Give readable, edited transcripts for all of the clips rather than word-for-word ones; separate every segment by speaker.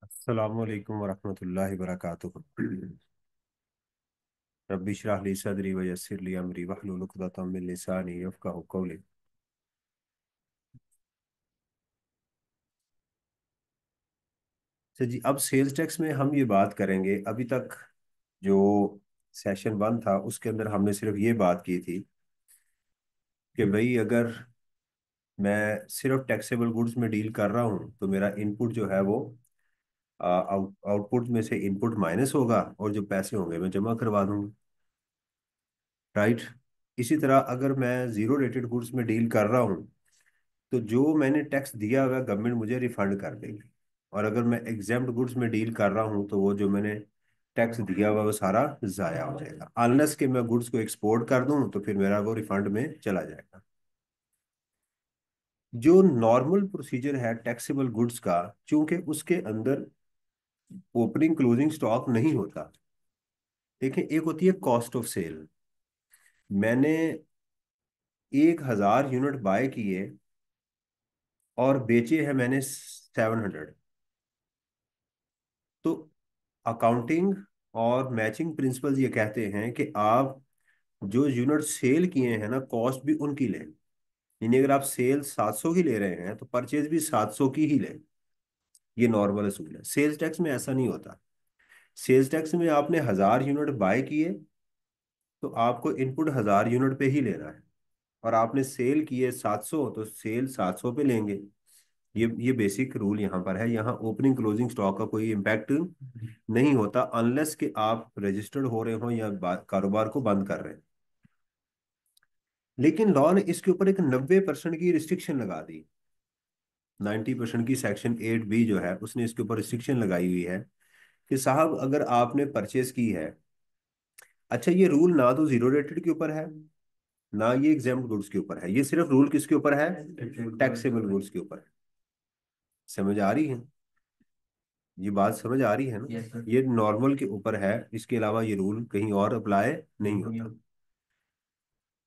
Speaker 1: अस्सलामु अलैकुम वरहमतुल्लाहि वबरकातुहू। रब्बि इश्रह ली सदरी व यस्सिर ली अमरी वहलुल उक़दतम मिन लिसानी यफ़क़हू क़ौली। तो जी, अब सेल्स टैक्स में हम ये बात करेंगे। अभी तक जो सेशन वन था उसके अंदर हमने सिर्फ ये बात की थी कि भाई अगर मैं सिर्फ टैक्सेबल गुड्स में डील कर रहा हूँ तो मेरा इनपुट जो है वो आउटपुट में से इनपुट माइनस होगा और जो पैसे होंगे मैं जमा करवा दूंगा। राइट। इसी तरह अगर मैं जीरो रेटेड गुड्स में डील कर रहा हूँ तो जो मैंने टैक्स दिया हुआ गवर्नमेंट मुझे रिफंड कर देगी। और अगर मैं एग्जाम्प्ट गुड्स में डील कर रहा हूँ तो वो जो मैंने टैक्स दिया हुआ वो सारा ज़ाया हो जाएगा, अनलेस कि मैं गुड्स को एक्सपोर्ट कर दूं तो फिर मेरा वो रिफंड में चला जाएगा। जो नॉर्मल प्रोसीजर है टैक्सेबल गुड्स का, चूंकि उसके अंदर ओपनिंग क्लोजिंग स्टॉक नहीं होता। देखिए, एक होती है कॉस्ट ऑफ सेल। मैंने 1,000 यूनिट बाय किए और बेचे हैं मैंने 700। तो अकाउंटिंग और मैचिंग प्रिंसिपल्स ये कहते हैं कि आप जो यूनिट सेल किए हैं ना, कॉस्ट भी उनकी लें। यानी अगर आप सेल 700 की ले रहे हैं तो परचेज भी 700 की ही लें। ये नॉर्मल असूल है। सेल्स टैक्स में ऐसा नहीं होता। सेल्स टैक्स में आपने 1,000 यूनिट बाय किए तो आपको इनपुट 1,000 यूनिट पे ही लेना है। और आपने सेल किए 700 तो सेल 700 पे लेंगे। ये बेसिक रूल यहाँ पर है। यहाँ ओपनिंग क्लोजिंग स्टॉक का कोई इम्पैक्ट नहीं होता, अनलेस कि आप रजिस्टर्ड हो रहे हो या कारोबार को बंद कर रहे हैं। लेकिन लॉ ने इसके ऊपर एक 90% की रिस्ट्रिक्शन लगा दी। 90% की सेक्शन 8B जो है उसने इसके ऊपर रिस्ट्रिक्शन लगाई हुई है कि साहब अगर आपने परचेज की है। अच्छा, ये रूल ना तो जीरो रेटेड के ऊपर है ना ये एग्जाम्प्ट गुड्स के ऊपर है। ये सिर्फ रूल किसके ऊपर है? टैक्सेबल गुड्स के ऊपर है। समझ आ रही है? ये बात समझ आ रही है ना? Yes, sir. ये नॉर्मल के ऊपर है, इसके अलावा ये रूल कहीं और अप्लाई नहीं होता।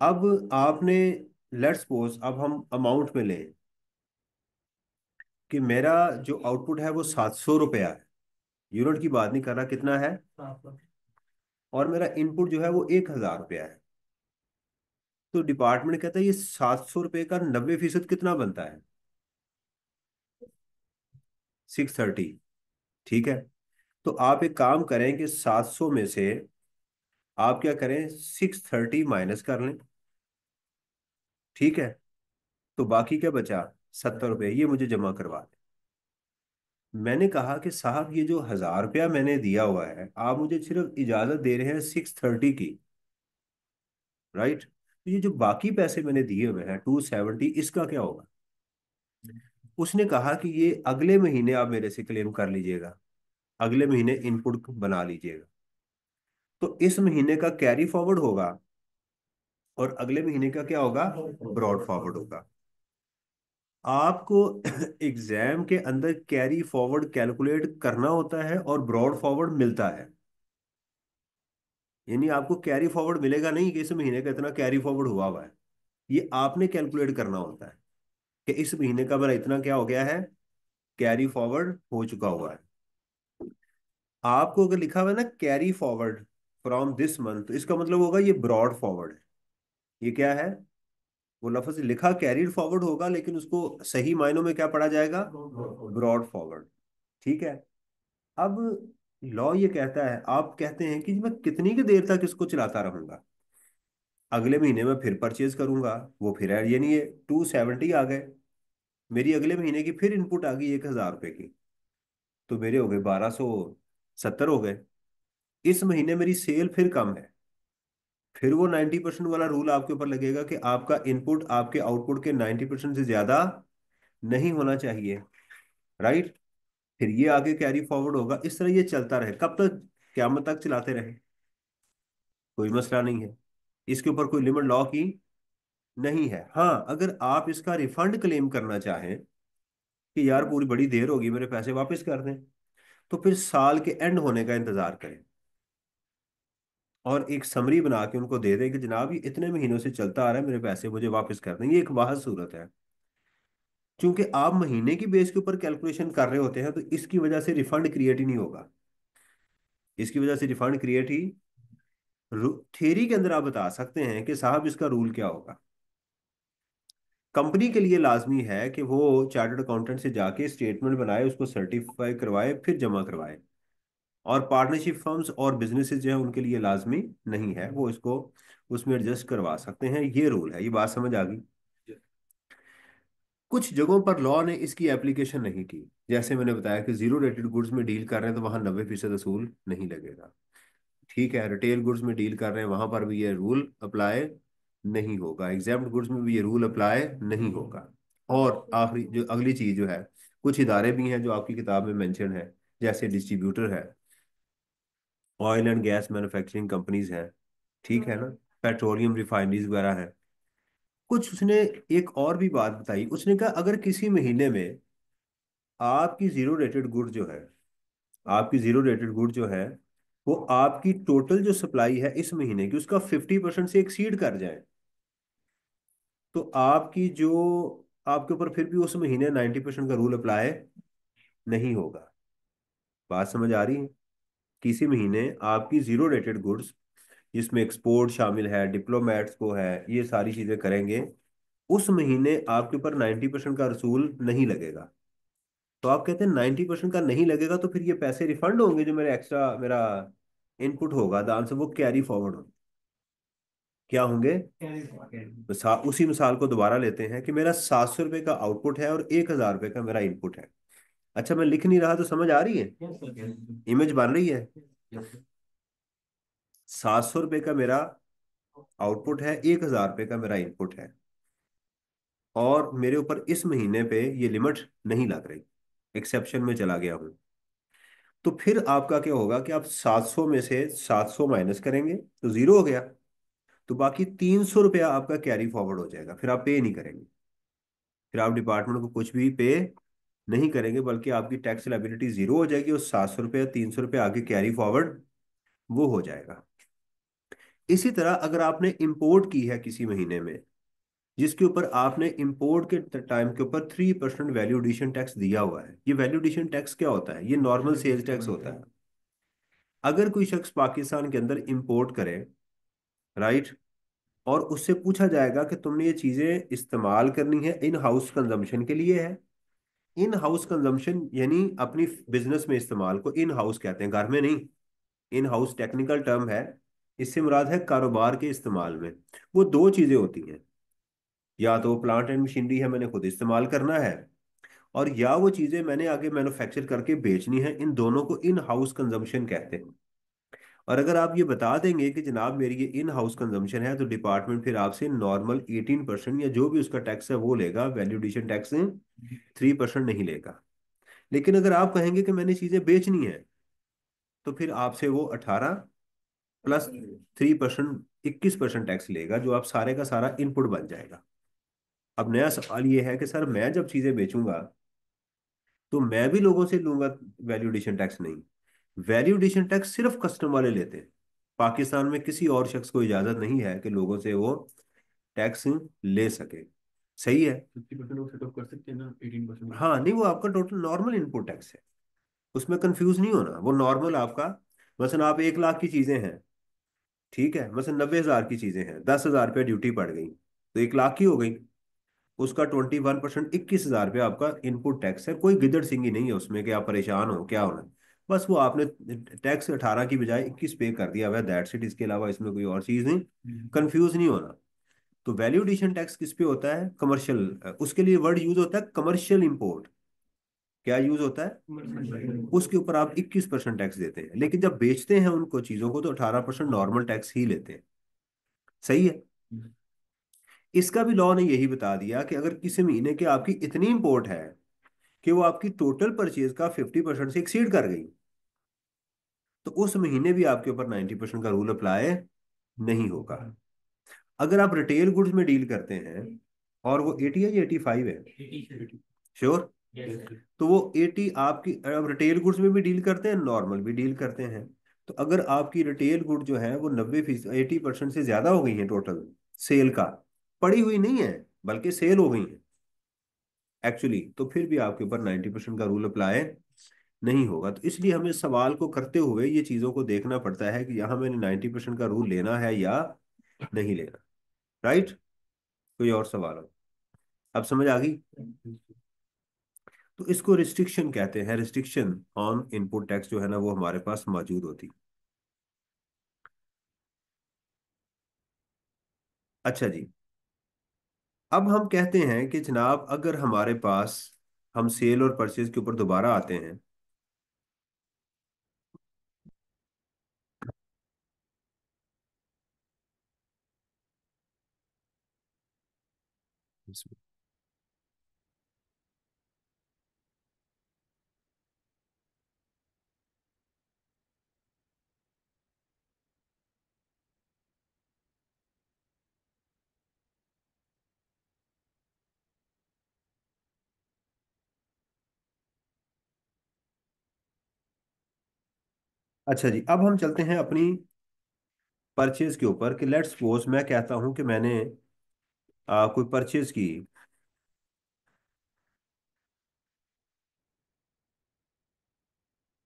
Speaker 1: अब आपने, लेट्स सपोज अब हम अमाउंट में लें कि मेरा जो आउटपुट है वो 700 रुपया है। यूनिट की बात नहीं कर रहा, कितना है? और मेरा इनपुट जो है वो 1,000 रुपया है। तो डिपार्टमेंट कहता है ये 700 रुपये का 90% कितना बनता है? 630। ठीक है। तो आप एक काम करें कि 700 में से आप क्या करें, 630 माइनस कर लें। ठीक है। तो बाकी क्या बचा? 70 रुपये, ये मुझे जमा करवा दें। मैंने कहा कि साहब ये जो 1,000 रुपया मैंने दिया हुआ है आप मुझे सिर्फ इजाजत दे रहे हैं 630 की। राइट। तो ये जो बाकी पैसे मैंने दिए हुए हैं 270, इसका क्या होगा? उसने कहा कि ये अगले महीने आप मेरे से क्लेम कर लीजिएगा, अगले महीने इनपुट बना लीजिएगा। तो इस महीने का कैरी फॉरवर्ड होगा और अगले महीने का क्या होगा? ब्रॉड फॉरवर्ड होगा। आपको एग्जाम के अंदर कैरी फॉरवर्ड कैलकुलेट करना होता है और ब्रॉड फॉरवर्ड मिलता है। यानी आपको कैरी फॉरवर्ड मिलेगा नहीं कि इस महीने का इतना कैरी फॉरवर्ड हुआ हुआ है। ये आपने कैलकुलेट करना होता है कि इस महीने का मेरा इतना क्या हो गया है, कैरी फॉरवर्ड हो चुका हुआ है। आपको अगर लिखा हुआ है ना carry forward from this month, तो इसका मतलब होगा ये ब्रॉड फॉरवर्ड है। ये क्या है? वो लफ्ज लिखा कैरीड फॉरवर्ड होगा लेकिन उसको सही मायनों में क्या पढ़ा जाएगा? Brought forward. ठीक है। अब लॉ ये कहता है, आप कहते हैं कि मैं कितनी की देर तक इसको चलाता रहूंगा, अगले महीने में फिर परचेज करूंगा, वो फिर ऐड, यानी ये 270 आ गए। मेरी अगले महीने की फिर इनपुट आ गई 1,000 रुपए की, तो मेरे हो गए 1,270 हो गए। इस महीने मेरी सेल फिर कम है, फिर वो 90% वाला रूल आपके ऊपर लगेगा कि आपका इनपुट आपके आउटपुट के 90% से ज्यादा नहीं होना चाहिए। राइट। फिर ये आगे कैरी फॉरवर्ड होगा, इस तरह ये चलता रहे। कब तक? क्यामत तक चलाते रहे, कोई मसला नहीं है। इसके ऊपर कोई लिमिट लॉ की नहीं है। हाँ, अगर आप इसका रिफंड क्लेम करना चाहें कि यार पूरी बड़ी देर होगी मेरे पैसे वापस कर दें, तो फिर साल के एंड होने का इंतजार करें और एक समरी बना के उनको दे दें कि जनाब ये इतने महीनों से चलता आ रहा है, मेरे पैसे मुझे वापस कर दें। ये एक वाहद सूरत है। क्योंकि आप महीने की बेस के ऊपर कैलकुलेशन कर रहे होते हैं, तो इसकी वजह से रिफंड क्रिएट ही नहीं होगा। इसकी वजह से रिफंड क्रिएट ही, थ्योरी के अंदर आप बता सकते हैं कि साहब इसका रूल क्या होगा। कंपनी के लिए लाजमी है कि वो चार्टर्ड अकाउंटेंट से जाके स्टेटमेंट बनाए, उसको सर्टिफाई करवाए, फिर जमा करवाए। और पार्टनरशिप फर्म्स और बिजनेसेस जो है उनके लिए लाजमी नहीं है, वो इसको उसमें एडजस्ट करवा सकते हैं। ये रूल है। ये बात समझ आ गई। कुछ जगहों पर लॉ ने इसकी एप्लीकेशन नहीं की। जैसे मैंने बताया कि जीरो रेटेड गुड्स में डील कर रहे हैं तो वहां 90% असूल नहीं लगेगा। ठीक है, रिटेल गुड्स में डील कर रहे हैं वहां पर भी ये रूल अप्लाई नहीं होगा। एग्जाम्प्ट गुड्स में भी ये रूल अप्लाई नहीं होगा। और आखिरी जो अगली चीज जो है, कुछ इदारे भी हैं जो आपकी किताब में मेंशन है, जैसे डिस्ट्रीब्यूटर है, oil and gas manufacturing companies हैं, ठीक है ना, पेट्रोलियम रिफाइनरीज वगैरह हैं। कुछ उसने एक और भी बात बताई, उसने कहा अगर किसी महीने में आपकी जीरो रेटेड गुड जो है, आपकी जीरो रेटेड गुड जो है, वो आपकी टोटल जो सप्लाई है इस महीने की उसका 50% से एक्सीड कर जाए, तो आपकी जो, आपके ऊपर फिर भी उस महीने 90% का रूल अप्लाई नहीं होगा। बात समझ आ रही है? किसी महीने आपकी जीरो रेटेड गुड्स, जिसमें एक्सपोर्ट शामिल है, डिप्लोमेट्स को है, ये सारी चीजें करेंगे, उस महीने आपके ऊपर 90% का रसूल नहीं लगेगा। तो आप कहते हैं 90% का नहीं लगेगा, तो फिर ये पैसे रिफंड होंगे जो मेरे एक्स्ट्रा मेरा इनपुट होगा दान से, वो कैरी फॉरवर्ड हो, क्या होंगे? उसी मिसाल को दोबारा लेते हैं कि मेरा 700 रुपये का आउटपुट है और 1000 रुपये का मेरा इनपुट है। अच्छा, मैं लिख नहीं रहा तो समझ आ रही है? इमेज बन रही है? 700 रुपये का मेरा आउटपुट है, 1000 रुपये का मेरा इनपुट है, और मेरे ऊपर इस महीने पे ये लिमिट नहीं लग रही, एक्सेप्शन में चला गया हूं। तो फिर आपका क्या होगा कि आप 700 में से 700 माइनस करेंगे तो जीरो हो गया। तो बाकी 300 रुपया आपका कैरी फॉरवर्ड हो जाएगा, फिर आप पे नहीं करेंगे। फिर आप डिपार्टमेंट को कुछ भी पे नहीं करेंगे, बल्कि आपकी टैक्स लायबिलिटी जीरो हो जाएगी और 700 रुपया 300 रुपया आगे कैरी फॉरवर्ड वो हो जाएगा। इसी तरह अगर आपने इंपोर्ट की है किसी महीने में, जिसके ऊपर आपने इंपोर्ट के टाइम के ऊपर 3% वैल्यू एडिशन टैक्स दिया हुआ है। ये वैल्यू एडिशन टैक्स क्या होता है? ये नॉर्मल सेल्स टैक्स होता है। अगर कोई शख्स पाकिस्तान के अंदर इंपोर्ट करे, राइट, और उससे पूछा जाएगा कि तुमने ये चीजें इस्तेमाल करनी है इन हाउस कंजम्पशन के लिए है। इन हाउस कंजम्पशन यानी अपनी बिजनेस में इस्तेमाल को इन हाउस कहते हैं, घर में नहीं। इन हाउस टेक्निकल टर्म है, इससे मुराद है कारोबार के इस्तेमाल में। वो दो चीजें होती हैं, या तो प्लांट एंड मशीनरी है मैंने खुद इस्तेमाल करना है, और या वो चीजें मैंने आगे मैन्युफैक्चर करके बेचनी है। इन दोनों को इन हाउस कंजम्पशन कहते हैं। और अगर आप ये बता देंगे कि जनाब मेरी ये इन हाउस कंजम्पशन है, तो डिपार्टमेंट फिर आपसे नॉर्मल 18% या जो भी उसका टैक्स है वो लेगा, वैल्यू एडिशन टैक्स 3% नहीं लेगा। लेकिन अगर आप कहेंगे कि मैंने चीजें बेचनी है, तो फिर आपसे वो 18 प्लस 3%, 21% टैक्स लेगा, जो आप सारे का सारा इनपुट बन जाएगा। अब नया सवाल ये है कि सर मैं जब चीजें बेचूंगा तो मैं भी लोगों से लूंगा वैल्यू एडिशन टैक्स? नहीं, वैल्यू एडिशन टैक्स सिर्फ कस्टम वाले लेते हैं। पाकिस्तान में किसी और शख्स को इजाजत नहीं है कि लोगों से वो टैक्स ले सके। सही है? 50% वो सेटअप कर सकते हैं ना, 18%? हाँ, नहीं, वो आपका टोटल नॉर्मल इनपुट टैक्स है, उसमें कंफ्यूज नहीं होना। वो नॉर्मल आपका, मसलन आप 1 लाख की चीजें हैं, ठीक है, मसलन 90,000 की चीजें हैं, 10,000 रुपये ड्यूटी पड़ गई तो 1 लाख की हो गई। उसका 21%, 21,000 रुपये आपका इनपुट टैक्स है। कोई गिदड़ सिंगी नहीं है उसमें कि आप परेशान हो क्या होना। बस वो आपने टैक्स 18 की बजाय 21 पे कर दिया हुआ है, दैट्स इट। इसके अलावा इसमें कोई और चीज नहीं, कंफ्यूज नहीं होना। तो वैल्यू एडिशन टैक्स किस पे होता है? कमर्शियल। उसके लिए वर्ड यूज होता है कमर्शियल इंपोर्ट। क्या यूज होता है? उसके ऊपर आप 21% टैक्स देते हैं, लेकिन जब बेचते हैं उनको चीजों को तो 18% नॉर्मल टैक्स ही लेते हैं। सही है? इसका भी लॉ ने यही बता दिया कि अगर किसी महीने की आपकी इतनी इंपोर्ट है कि वो आपकी टोटल परचेज का 50% से एक्सीड कर गई, तो उस महीने भी आपके ऊपर 90% का रूल अप्लाई नहीं होगा। अगर आप रिटेल गुड्स में डील करते हैं, और वो 80 है या 85 है? श्योर? तो वो 80 आपकी, अब रिटेल गुड्स में भी डील करते हैं, नॉर्मल भी डील करते हैं। तो अगर आपकी रिटेल गुड जो है वो 90%, 80% से ज्यादा हो गई है टोटल सेल का, पड़ी हुई नहीं है बल्कि सेल हो गई है, एक्चुअली तो फिर भी आपके ऊपर 90% का रूल अप्लाई नहीं होगा। तो इसलिए हमें सवाल को करते हुए ये चीजों को देखना पड़ता है कि यहाँ मैंने 90% का रूल लेना है या नहीं लेना। राइट। कोई और सवाल हो? अब समझ आ गई। तो इसको रिस्ट्रिक्शन कहते हैं, रिस्ट्रिक्शन ऑन इनपुट टैक्स जो है ना वो हमारे पास मौजूद होती। अच्छा जी। अब हम कहते हैं कि जनाब अगर हमारे पास, हम सेल और परचेज के ऊपर दोबारा आते हैं। अच्छा जी, अब हम चलते हैं अपनी परचेज के ऊपर कि लेट्स सपोज मैं कहता हूं कि मैंने कोई परचेज की,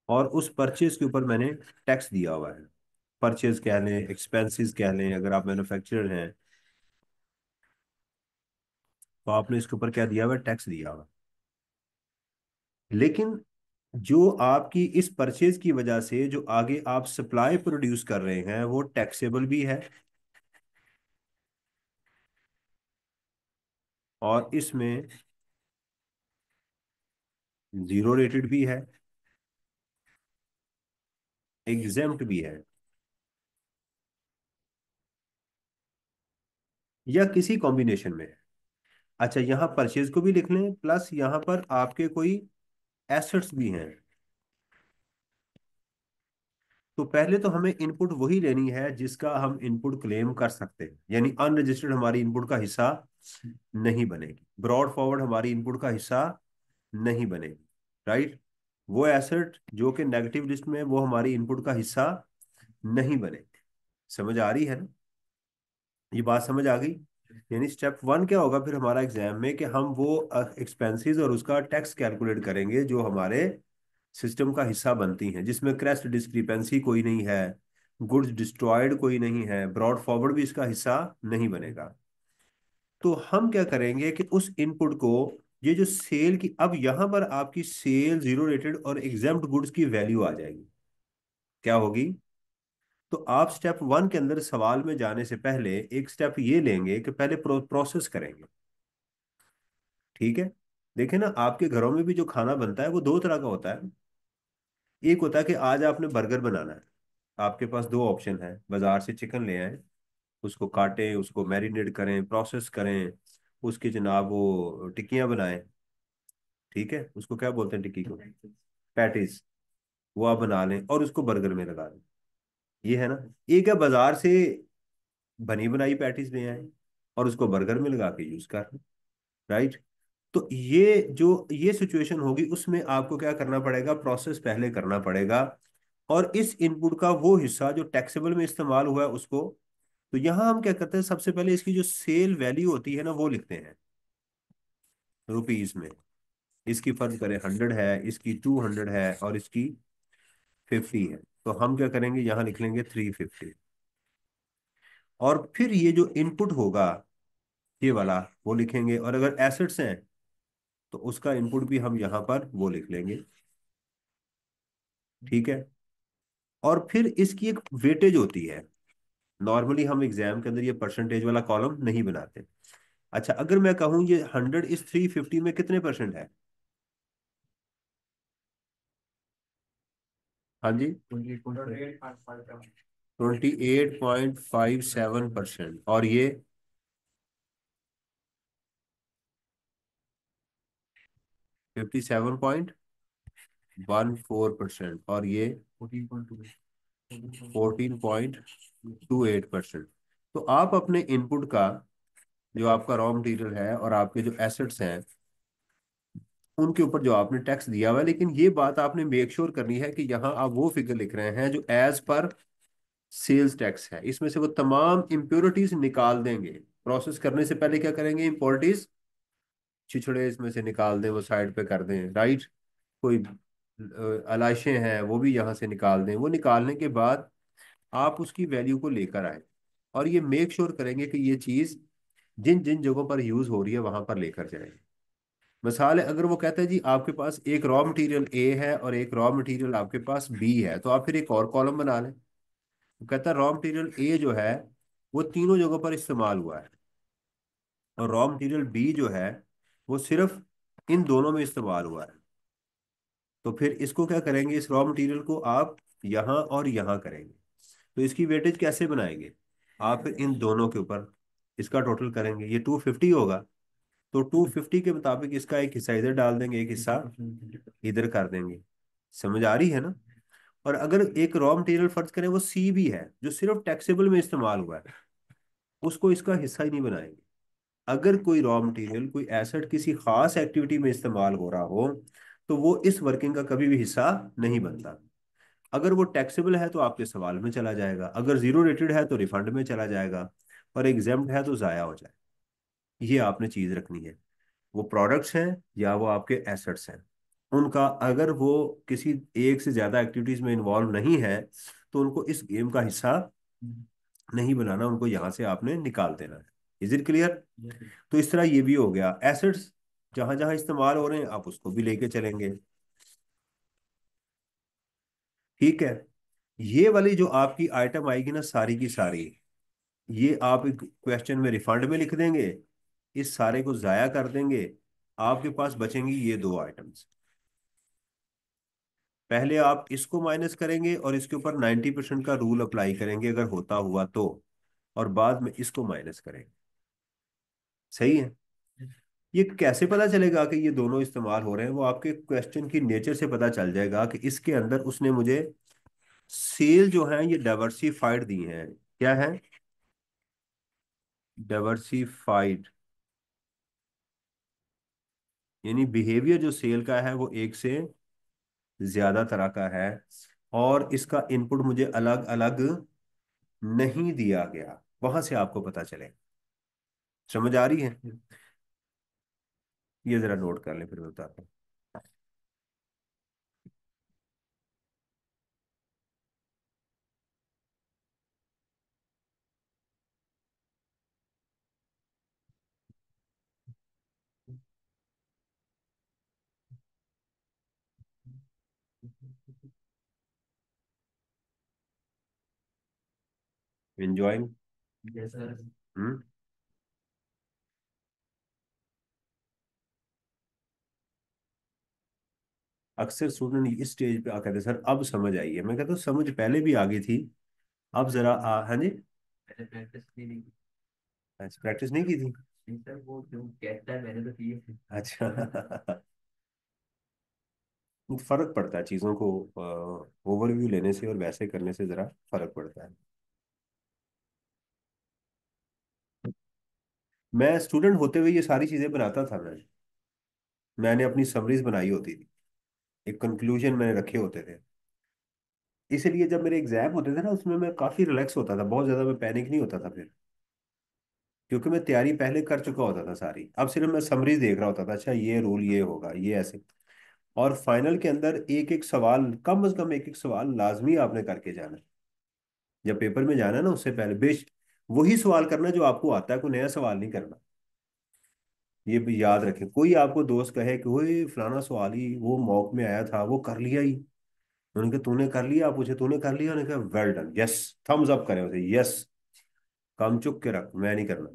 Speaker 1: और उस परचेज के ऊपर मैंने टैक्स दिया हुआ है। परचेज कह लें, एक्सपेंसेस कह लें, अगर आप मैन्युफैक्चरर हैं तो आपने इसके ऊपर क्या दिया हुआ है, टैक्स दिया हुआ है। लेकिन जो आपकी इस परचेज की वजह से जो आगे आप सप्लाई प्रोड्यूस कर रहे हैं वो टैक्सेबल भी है, और इसमें जीरो रेटेड भी है, एग्जेम्प्ट भी है, या किसी कॉम्बिनेशन में है। अच्छा, यहाँ परचेज को भी लिख लें प्लस यहाँ पर आपके कोई एसेट्स भी हैं। तो पहले तो हमें इनपुट वही लेनी है जिसका हम इनपुट क्लेम कर सकते हैं, यानी अनरजिस्टर्ड हमारी इनपुट का हिस्सा नहीं बनेगी, ब्रॉड फॉरवर्ड हमारी इनपुट का हिस्सा नहीं बनेगी। राइट। वो एसेट जो कि नेगेटिव लिस्ट में है, वो हमारी इनपुट का हिस्सा नहीं बनेगी। समझ आ रही है ना? ये बात समझ आ गई। यानी स्टेप वन क्या होगा फिर हमारा एग्जाम में कि हम वो एक्सपेंसेस और उसका टैक्स कैलकुलेट करेंगे जो हमारे सिस्टम का हिस्सा बनती हैं, जिसमें क्रेस्ट डिस्क्रिपेंसी कोई नहीं है, गुड्स डिस्ट्रॉयड कोई नहीं है, ब्रॉड फॉरवर्ड भी इसका हिस्सा नहीं बनेगा। तो हम क्या करेंगे कि उस इनपुट को, ये जो सेल की, अब यहां पर आपकी सेल जीरो रेटेड और एग्जाम्प्ट गुड्स की वैल्यू आ जाएगी। क्या होगी? तो आप स्टेप वन के अंदर सवाल में जाने से पहले एक स्टेप ये लेंगे कि पहले प्रोसेस करेंगे। ठीक है। देखिए ना, आपके घरों में भी जो खाना बनता है वो दो तरह का होता है। एक होता है कि आज आपने बर्गर बनाना है, आपके पास दो ऑप्शन है, बाजार से चिकन ले आए, उसको काटें, उसको मैरिनेट करें, प्रोसेस करें, उसकी जनाब वो टिक्कियां बनाएं। ठीक है, उसको क्या बोलते हैं टिक्की को? पैटीज। वो आप बना लें और उसको बर्गर में लगा लें। ये है ना। एक है बाजार से बनी बनाई पैटीज ले आए और उसको बर्गर में लगा के यूज कर लें। राइट। तो ये जो ये सिचुएशन होगी उसमें आपको क्या करना पड़ेगा, प्रोसेस पहले करना पड़ेगा, और इस इनपुट का वो हिस्सा जो टैक्सेबल में इस्तेमाल हुआ है उसको। तो यहां हम क्या करते हैं, सबसे पहले इसकी जो सेल वैल्यू होती है ना वो लिखते हैं रुपीज में। इसकी फर्ज करें 100 है, इसकी 200 है, और इसकी 50 है। तो हम क्या करेंगे, यहाँ लिख लेंगे 350। और फिर ये जो इनपुट होगा ये वाला वो लिखेंगे, और अगर एसेट्स हैं तो उसका इनपुट भी हम यहाँ पर वो लिख लेंगे। ठीक है। और फिर इसकी एक वेटेज होती है। नॉर्मली हम एग्जाम के अंदर ये परसेंटेज वाला कॉलम नहीं बनाते। अच्छा, अगर मैं कहूँ ये 100 इस 350 में कितने परसेंट है? हाँ जी, 28.57%, और ये 57.14%, और ये 14.28%। तो आप अपने इनपुट का, जो आपका रॉ मटेरियल है और आपके जो एसेट्स हैं, उनके ऊपर जो आपने टैक्स दिया हुआ है, लेकिन ये बात आपने मेक श्योर करनी है कि यहाँ आप वो फिगर लिख रहे हैं जो एज पर सेल्स टैक्स है। इसमें से वो तमाम इम्प्योरिटीज निकाल देंगे। प्रोसेस करने से पहले क्या करेंगे, इम्प्योरिटीज छिछड़े इसमें से निकाल दें, वो साइड पे कर दें, राइट। कोई अलाइशें हैं वो भी यहाँ से निकाल दें। वो निकालने के बाद आप उसकी वैल्यू को लेकर आए, और ये मेक श्योर करेंगे कि ये चीज़ जिन जिन जगहों पर यूज हो रही है वहां पर लेकर जाएंगे। मिसाल है, अगर वो कहता है जी आपके पास एक रॉ मटेरियल ए है और एक रॉ मटेरियल आपके पास बी है, तो आप फिर एक और कॉलम बना लें। वो कहता है रॉ मटेरियल ए जो है वो तीनों जगहों पर इस्तेमाल हुआ है, और रॉ मटेरियल बी जो है वो सिर्फ इन दोनों में इस्तेमाल हुआ है। तो फिर इसको क्या करेंगे, इस रॉ मटेरियल को आप यहाँ और यहाँ करेंगे। तो इसकी वेटेज कैसे बनाएंगे, आप फिर इन दोनों के ऊपर इसका टोटल करेंगे, ये 250 होगा। तो 250 के मुताबिक इसका एक हिस्सा इधर डाल देंगे, एक हिस्सा इधर कर देंगे। समझ आ रही है ना। और अगर एक रॉ मटेरियल फर्ज करें वो सी भी है जो सिर्फ टैक्सेबल में इस्तेमाल हुआ है, उसको इसका हिस्सा ही नहीं बनाएंगे। अगर कोई रॉ मटेरियल कोई एसेट किसी खास एक्टिविटी में इस्तेमाल हो रहा हो, तो वो इस वर्किंग का कभी भी हिस्सा नहीं बनता। अगर वो टैक्सेबल है तो आपके सवाल में चला जाएगा, अगर जीरो रेटेड है तो रिफंड में चला जाएगा, और एग्जेम्प्ट है तो जाया हो जाए। ये आपने चीज रखनी है। वो प्रोडक्ट्स हैं या वो आपके एसेट्स हैं, उनका अगर वो किसी एक से ज्यादा एक्टिविटीज में इन्वॉल्व नहीं है, तो उनको इस गेम का हिस्सा नहीं बनाना, उनको यहां से आपने निकाल देना है। Is it clear. तो इस तरह ये भी हो गया, एसेट्स जहां जहां इस्तेमाल हो रहे हैं आप उसको भी लेके चलेंगे। ठीक है। ये वाली जो आपकी आइटम आएगी ना सारी की सारी, ये आप एक क्वेश्चन में रिफंड में लिख देंगे, इस सारे को जाया कर देंगे। आपके पास बचेंगी ये दो आइटम्स। पहले आप इसको माइनस करेंगे और इसके ऊपर 90% का रूल अप्लाई करेंगे अगर होता हुआ तो, और बाद में इसको माइनस करेंगे। सही है। ये कैसे पता चलेगा कि ये दोनों इस्तेमाल हो रहे हैं, वो आपके क्वेश्चन की नेचर से पता चल जाएगा कि इसके अंदर उसने मुझे सेल जो है ये डाइवर्सिफाइड दी है। क्या है, डाइवर्सिफाइड, यानी बिहेवियर जो सेल का है वो एक से ज्यादा तरह का है, और इसका इनपुट मुझे अलग अलग नहीं दिया गया। वहां से आपको पता चलेगा। समझ आ रही है। ये जरा नोट कर ले फिर मैं बताता हूँ। एंजॉइंग। हम्म। अक्सर स्टूडेंट इस स्टेज पे आकर कहते सर अब समझ आई है। मैं कहता हूँ समझ पहले भी आ गई थी, अब जरा हाँ जी। अच्छा, प्रैक्टिस नहीं की थी। सर वो जो कहता है मैंने तो की है। अच्छा। फर्क पड़ता है चीजों को ओवरव्यू लेने से और वैसे करने से, जरा फर्क पड़ता है। मैं स्टूडेंट होते हुए ये सारी चीजें बनाता था। मैंने अपनी समरीज बनाई होती थी, एक कंक्लूजन मैंने रखे होते थे। इसीलिए जब मेरे एग्जाम होते थे ना उसमें मैं काफी रिलैक्स होता था, बहुत ज्यादा मैं पैनिक नहीं होता था फिर, क्योंकि मैं तैयारी पहले कर चुका होता था सारी। अब सिर्फ मैं समरीज देख रहा होता था, अच्छा ये रूल ये होगा ये ऐसे। और फाइनल के अंदर एक एक सवाल, कम से कम एक एक सवाल लाजमी आपने करके जाना है। जब पेपर में जाना है ना उससे पहले बेश वही सवाल करना जो आपको आता है, कोई नया सवाल नहीं करना। ये भी याद रखें, कोई आपको दोस्त कहे कि वही फलाना सवाल ही वो मॉक में आया था वो कर लिया ही, उन्होंने कहा तूने कर लिया, आप पूछे तूने कर लिया, उन्होंने कहा well done, yes, thumbs up करें उसे, यस, काम चुक के रख, मैं नहीं करना।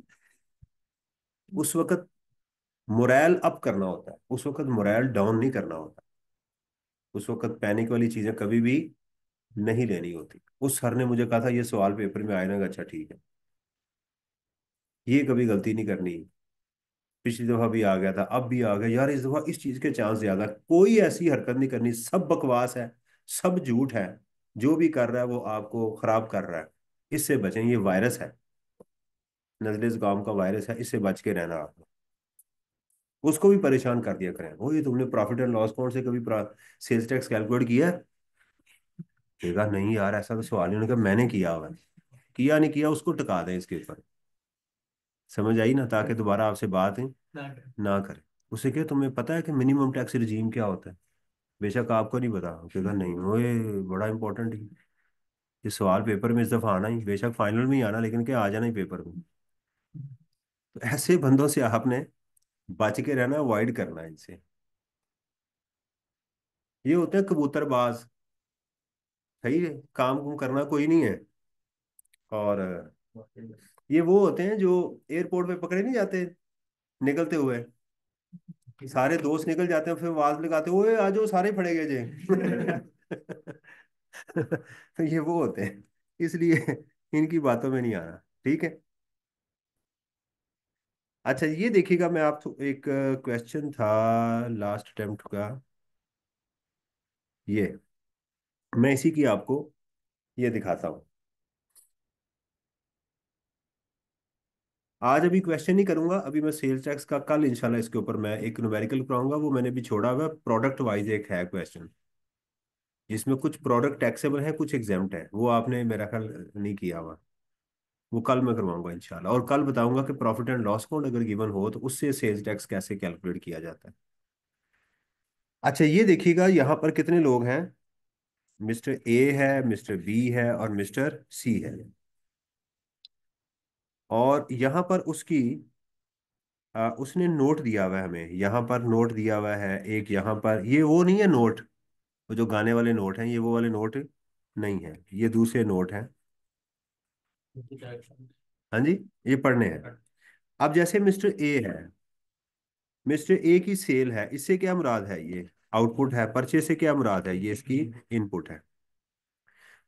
Speaker 1: उस वक्त मोरल अप करना होता है, उस वक्त मोरल डाउन नहीं करना होता। उस वक्त पैनिक वाली चीजें कभी भी नहीं लेनी होती। उस सर ने मुझे कहा था ये सवाल पेपर में आए ना, अच्छा ठीक है, ये कभी गलती नहीं करनी। पिछली दफा भी आ गया था, अब भी आ गया यार, इस दफा इस चीज के चांस ज्यादा, कोई ऐसी हरकत नहीं करनी, सब बकवास है, सब झूठ है। जो भी कर रहा है वो आपको खराब कर रहा है। इससे बचें, ये वायरस है, नजले जुकाम का वायरस है, इससे बच के रहना आपको। उसको भी परेशान कर दिया करें, वो ये तुमने प्रॉफिट एंड लॉस अकाउंट से कभी सेल्स टैक्स कैलकुलेट किया है? कहेगा नहीं यार ऐसा तो सवाल ही नहीं, कहा मैंने किया हुआ है। किया नहीं किया उसको टिका दें इसके ऊपर। समझ आई ना, ताकि दोबारा आपसे बात ना करें। उसे क्या तुम्हें पता है कि मिनिमम टैक्स रिजीम क्या होता है? बेशक आपको नहीं पता, कहेगा नहीं ओए, बड़ा इंपॉर्टेंट ये सवाल पेपर में इस दफा आना ही, बेशक फाइनल में ही आना, लेकिन क्या आ जाना ही पेपर में। तो ऐसे बंदों से आपने बच के रहना, अवॉइड करना है इनसे। ये होते हैं कबूतरबाज। सही है, काम कुम करना कोई नहीं है। और ये वो होते हैं जो एयरपोर्ट पे पकड़े नहीं जाते निकलते हुए, सारे दोस्त निकल जाते हैं, फिर आवाज लगाते हैं, ओए आ जाओ सारे फड़े गए जे। तो ये वो होते हैं, इसलिए इनकी बातों में नहीं आना। ठीक है। अच्छा ये देखिएगा, मैं आप एक क्वेश्चन था लास्ट अटेम्प्ट का, ये मैं इसी की आपको ये दिखाता हूँ। आज अभी क्वेश्चन नहीं करूंगा, अभी मैं सेल्स टैक्स का कल इंशाल्लाह इसके ऊपर मैं एक न्यूमेरिकल कराऊंगा, वो मैंने भी छोड़ा हुआ है, प्रोडक्ट वाइज एक है क्वेश्चन, जिसमें कुछ प्रोडक्ट टैक्सेबल है कुछ एग्जेम्प्ट है, वो आपने मेरा ख्याल नहीं किया हुआ। वो कल मैं करवाऊंगा इंशाल्लाह, और कल बताऊंगा कि प्रॉफिट एंड लॉस अकाउंट अगर गिवन हो तो उससे सेल्स टैक्स कैसे कैलकुलेट किया जाता है। अच्छा ये देखिएगा यहाँ पर कितने लोग हैं, मिस्टर ए है, मिस्टर बी है और मिस्टर सी है। और यहाँ पर उसकी उसने नोट दिया हुआ है हमें, यहाँ पर नोट दिया हुआ है एक, यहाँ पर ये वो नहीं है नोट, वो जो गाने वाले नोट हैं, ये वो वाले नोट नहीं है, ये दूसरे नोट हैं। हाँ जी, ये पढ़ने हैं। अब जैसे मिस्टर ए है, मिस्टर ए की सेल है, इससे क्या मुराद है, ये आउटपुट है, परचेज से क्या मुराद है, ये इसकी इनपुट है।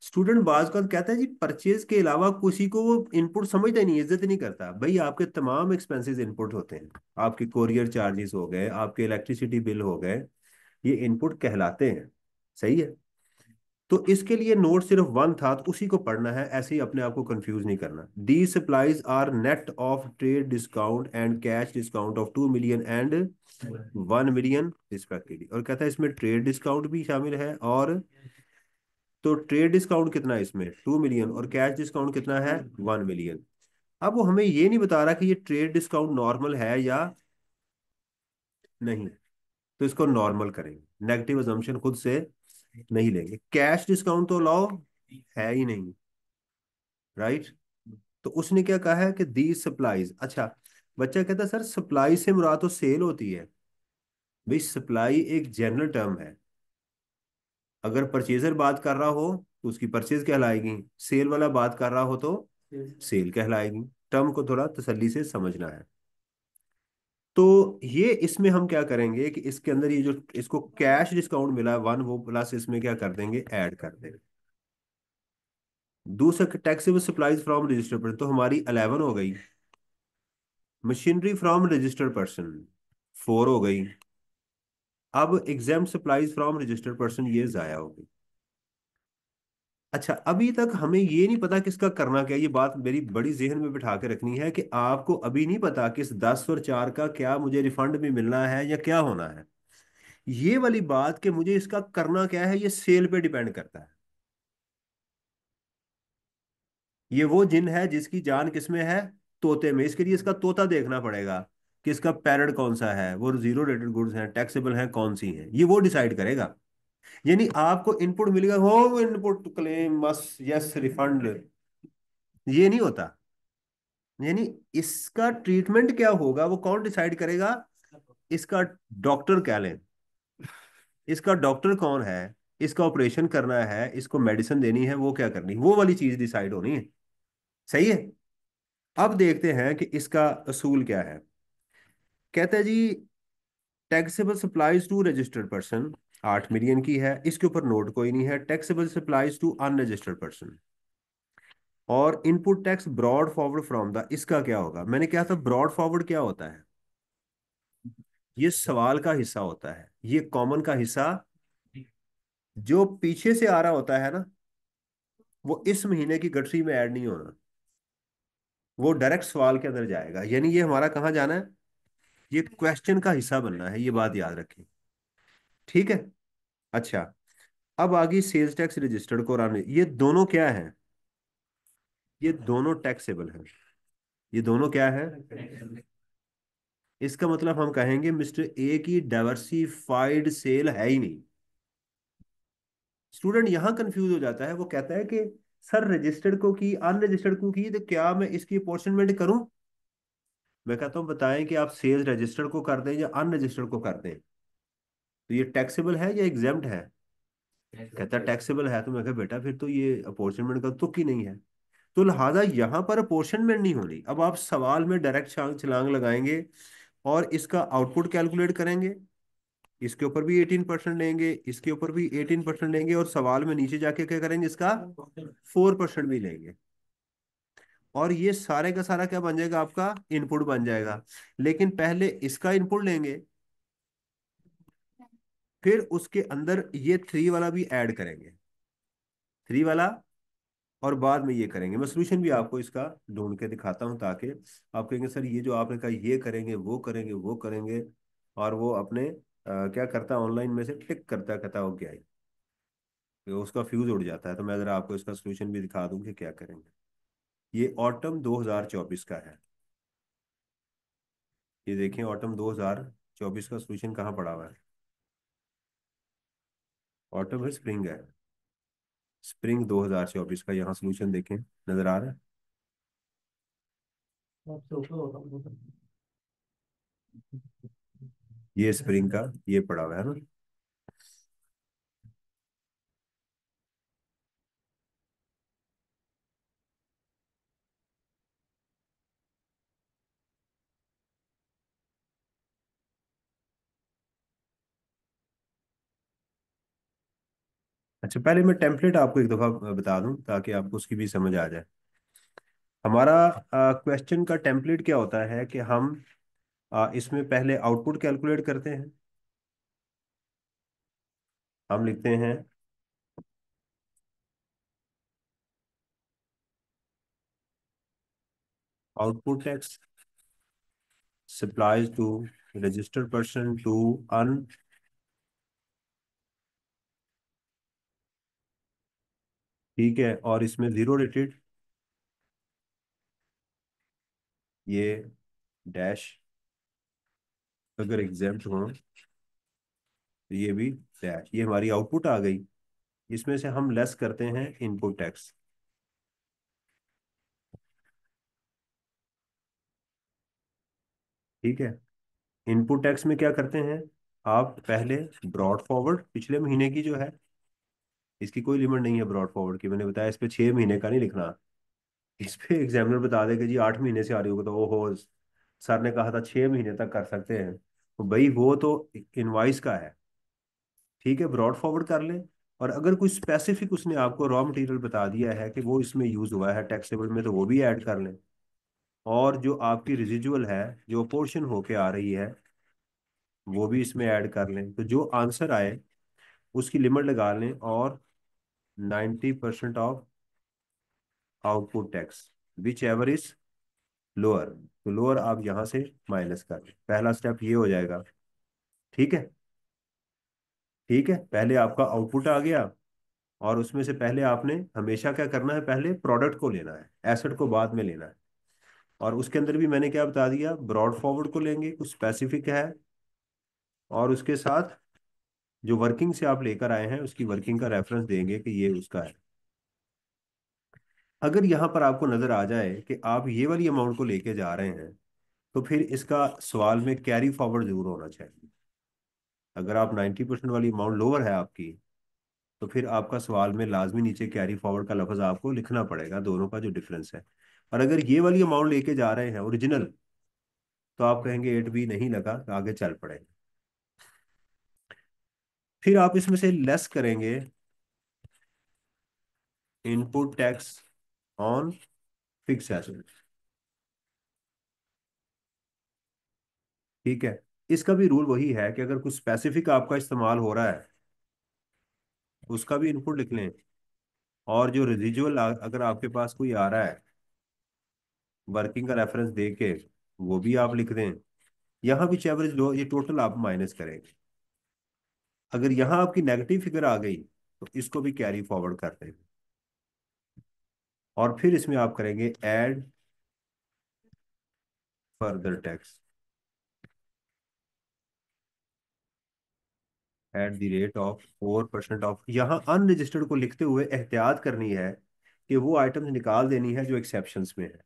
Speaker 1: स्टूडेंट बाज का कहता है जी परचेज के अलावा किसी को वो इनपुट समझता ही नहीं, इज्जत नहीं करता। भाई आपके तमाम एक्सपेंसेस इनपुट होते हैं, आपके कोरियर चार्जेस हो गए, आपके इलेक्ट्रिसिटी बिल हो गए, ये इनपुट कहलाते हैं। सही है। तो इसके लिए नोट सिर्फ वन था, तो उसी को पढ़ना है, ऐसे ही अपने आप को कंफ्यूज नहीं करना। The supplies are net of trade discount and cash discount of 2 million and 1 million respectively, और कहता है इसमें ट्रेड डिस्काउंट भी शामिल है, और तो ट्रेड डिस्काउंट कितना है इसमें 2 मिलियन, और कैश डिस्काउंट कितना है 1 मिलियन। अब वो हमें ये नहीं बता रहा कि ये ट्रेड डिस्काउंट नॉर्मल है या नहीं, तो इसको नॉर्मल करेंगे, नेगेटिव अजम्पशन खुद से नहीं लेंगे। कैश डिस्काउंट तो लॉ है ही नहीं, राइट। तो उसने क्या कहा है कि दी सप्लाईज, अच्छा बच्चा कहता है सर सप्लाई से मुराद तो सेल होती है। भाई सप्लाई एक जनरल टर्म है, अगर परचेजर बात कर रहा हो तो उसकी परचेज कहलाएगी, सेल वाला बात कर रहा हो तो सेल कहलाएगी। टर्म को थोड़ा तसल्ली से समझना है। तो ये इसमें हम क्या करेंगे कि इसके अंदर ये जो इसको कैश डिस्काउंट मिला है वन, वो प्लस इसमें क्या कर देंगे, ऐड कर देंगे। दूसरा taxable supplies from registered person, तो हमारी 11 हो गई। मशीनरी फ्रॉम रजिस्टर्ड पर्सन 4 हो गई। अब exam supplies from registered person ये जाया हो गई। अच्छा अभी तक हमें ये नहीं पता किसका करना क्या है, ये बात मेरी बड़ी जेहन में बिठा के रखनी है कि आपको अभी नहीं पता कि इस 10 और 4 का क्या मुझे रिफंड भी मिलना है या क्या होना है। ये वाली बात कि मुझे इसका करना क्या है, ये सेल पे डिपेंड करता है। ये वो जिन है जिसकी जान किसमें है, तोते में, इसके लिए इसका तोता देखना पड़ेगा कि इसका पैरट कौन सा है, वो जीरो रेटेड गुड्स हैं, टैक्सेबल हैं, कौन सी हैं, ये वो डिसाइड करेगा। यानी आपको इनपुट मिलेगा, हो इनपुट क्लेम बस यस रिफंड, ये नहीं होता। यानी इसका ट्रीटमेंट क्या होगा वो कौन डिसाइड करेगा, इसका डॉक्टर क्या लें, इसका डॉक्टर कौन है, इसका ऑपरेशन करना है, इसको मेडिसिन देनी है, वो क्या करनी, वो वाली चीज डिसाइड होनी है। सही है। अब देखते हैं कि इसका असूल क्या है। कहते हैं जी taxable supplies to registered person 8 million की है, इसके ऊपर नोट कोई नहीं है। Taxable supplies to unregistered person, और input tax brought forward from the, इसका क्या होगा, मैंने कहा था ब्रॉड फॉरवर्ड क्या होता है, ये सवाल का हिस्सा होता है, ये कॉमन का हिस्सा जो पीछे से आ रहा होता है ना, वो इस महीने की गठरी में ऐड नहीं होना, वो डायरेक्ट सवाल के अंदर जाएगा, यानी ये हमारा कहाँ जाना है, ये क्वेश्चन का हिस्सा बनना है, ये बात याद रखें। ठीक है। अच्छा अब आगे सेल्स टैक्स रजिस्टर्ड को राने, ये दोनों क्या है, ये दोनों टैक्सेबल है, ये दोनों क्या है, इसका मतलब हम कहेंगे मिस्टर ए की डाइवर्सिफाइड सेल है ही नहीं। स्टूडेंट यहां कंफ्यूज हो जाता है, वो कहता है कि सर रजिस्टर्ड को की अनरजिस्टर्ड को की, तो क्या मैं इसकी अपॉर्चुनमेंट करूं? मैं कहता हूं बताएं कि आप सेल्स रजिस्टर्ड को कर दें या अनरजिस्टर्ड को कर दें, तो ये टैक्सेबल है या एग्जेम्प्ट है? कहता है टैक्सेबल है। तो मैं कहा बेटा फिर तो ये अपॉर्चुनमेंट का तुक ही नहीं है। तो लिहाजा यहाँ पर अपॉर्चुनमेंट नहीं होनी। अब आप सवाल में डायरेक्ट छलांग लगाएंगे और इसका आउटपुट कैलकुलेट करेंगे। इसके ऊपर भी 18% लेंगे, इसके ऊपर भी 18% लेंगे, और सवाल में नीचे जाके क्या करेंगे, इसका 4% भी लेंगे। और ये सारे का सारा क्या बन जाएगा, आपका इनपुट बन जाएगा। लेकिन पहले इसका इनपुट लेंगे, फिर उसके अंदर ये थ्री वाला भी ऐड करेंगे, थ्री वाला, और बाद में ये करेंगे। मैं सोल्यूशन भी आपको इसका ढूंढ के दिखाता हूँ, ताकि आप कहेंगे सर ये जो आपने कहा ये करेंगे वो करेंगे वो करेंगे, और वो अपने क्या करता है ऑनलाइन में से टिक करता कहता हो गया, तो उसका फ्यूज उड़ जाता है। तो मैं जरा आपको इसका सोल्यूशन भी दिखा दूं कि क्या करेंगे। ये ऑटम 2024 का है। ये देखें ऑटम 2024 का सोल्यूशन कहाँ पड़ा हुआ है। ऑटम है, स्प्रिंग है। स्प्रिंग 2024 का यहाँ सोल्यूशन देखें, नजर आ रहा है? ये स्प्रिंग का ये पड़ा हुआ है ना। अच्छा, पहले मैं टेम्पलेट आपको एक दफा बता दूं ताकि आपको उसकी भी समझ आ जाए। हमारा क्वेश्चन का टेम्पलेट क्या होता है कि हम इसमें पहले आउटपुट कैलकुलेट करते हैं। हम लिखते हैं output tax supplies to registered person to अन, ठीक है, और इसमें जीरो रेटेड, ये डैश, अगर एग्जाम्प्ट हो तो ये भी डैश। ये हमारी आउटपुट आ गई। इसमें से हम लेस करते हैं इनपुट टैक्स। ठीक है, इनपुट टैक्स में क्या करते हैं, आप पहले ब्रॉड फॉरवर्ड पिछले महीने की जो है, इसकी कोई लिमिट नहीं है ब्रॉड फॉरवर्ड की, मैंने बताया इस पे 6 महीने का नहीं लिखना। इस पे एग्जामिनर बता दे कि जी 8 महीने से आ रही होगी, तो ओहो सर ने कहा था 6 महीने तक कर सकते हैं, तो भाई वो तो इनवाइस का है। ठीक है, ब्रॉड फॉरवर्ड कर लें। और अगर कोई स्पेसिफिक उसने आपको रॉ मटेरियल बता दिया है कि वो इसमें यूज हुआ है टैक्सेबल में, तो वो भी ऐड कर लें। और जो आपकी रिजिजुअल है, जो पोर्शन होके आ रही है, वो भी इसमें ऐड कर लें। तो जो आंसर आए उसकी लिमिट लगा लें, और 90% of output tax which ever is lower, तो लोअर आप यहाँ से माइनस कर लें। पहला स्टेप ये हो जाएगा। ठीक है, ठीक है, पहले आपका आउटपुट आ गया, और उसमें से पहले आपने हमेशा क्या करना है, पहले प्रोडक्ट को लेना है, एसेट को बाद में लेना है। और उसके अंदर भी मैंने क्या बता दिया, ब्रॉड फॉरवर्ड को लेंगे, कुछ स्पेसिफिक है, और उसके साथ जो वर्किंग से आप लेकर आए हैं उसकी वर्किंग का रेफरेंस देंगे कि ये उसका है। अगर यहाँ पर आपको नजर आ जाए कि आप ये वाली अमाउंट को लेके जा रहे हैं, तो फिर इसका सवाल में कैरी फॉरवर्ड जरूर होना चाहिए। अगर आप 90% वाली अमाउंट लोअर है आपकी, तो फिर आपका सवाल में लाजमी नीचे कैरी फॉरवर्ड का लफ्ज आपको लिखना पड़ेगा, दोनों का जो डिफरेंस है। और अगर ये वाली अमाउंट लेके जा रहे हैं ओरिजिनल, तो आप कहेंगे 8B नहीं लगा, तो आगे चल पड़ेगा। फिर आप इसमें से लेस करेंगे input tax on fix asset. ठीक है, इसका भी रूल वही है कि अगर कुछ स्पेसिफिक आपका इस्तेमाल हो रहा है, उसका भी इनपुट लिख लें। और जो रेजिजुअल अगर आपके पास कोई आ रहा है वर्किंग का रेफरेंस दे के, वो भी आप लिख दें। यहाँ भी एवरेज लो, ये टोटल आप माइनस करेंगे। अगर यहाँ आपकी नेगेटिव फिगर आ गई, तो इसको भी कैरी फॉरवर्ड कर देंगे। और फिर इसमें आप करेंगे add further tax. At the rate of 4% of, यहाँ अनरजिस्टर्ड को लिखते हुए एहतियात करनी है कि वो आइटम्स निकाल देनी है जो एक्सेप्शंस में है।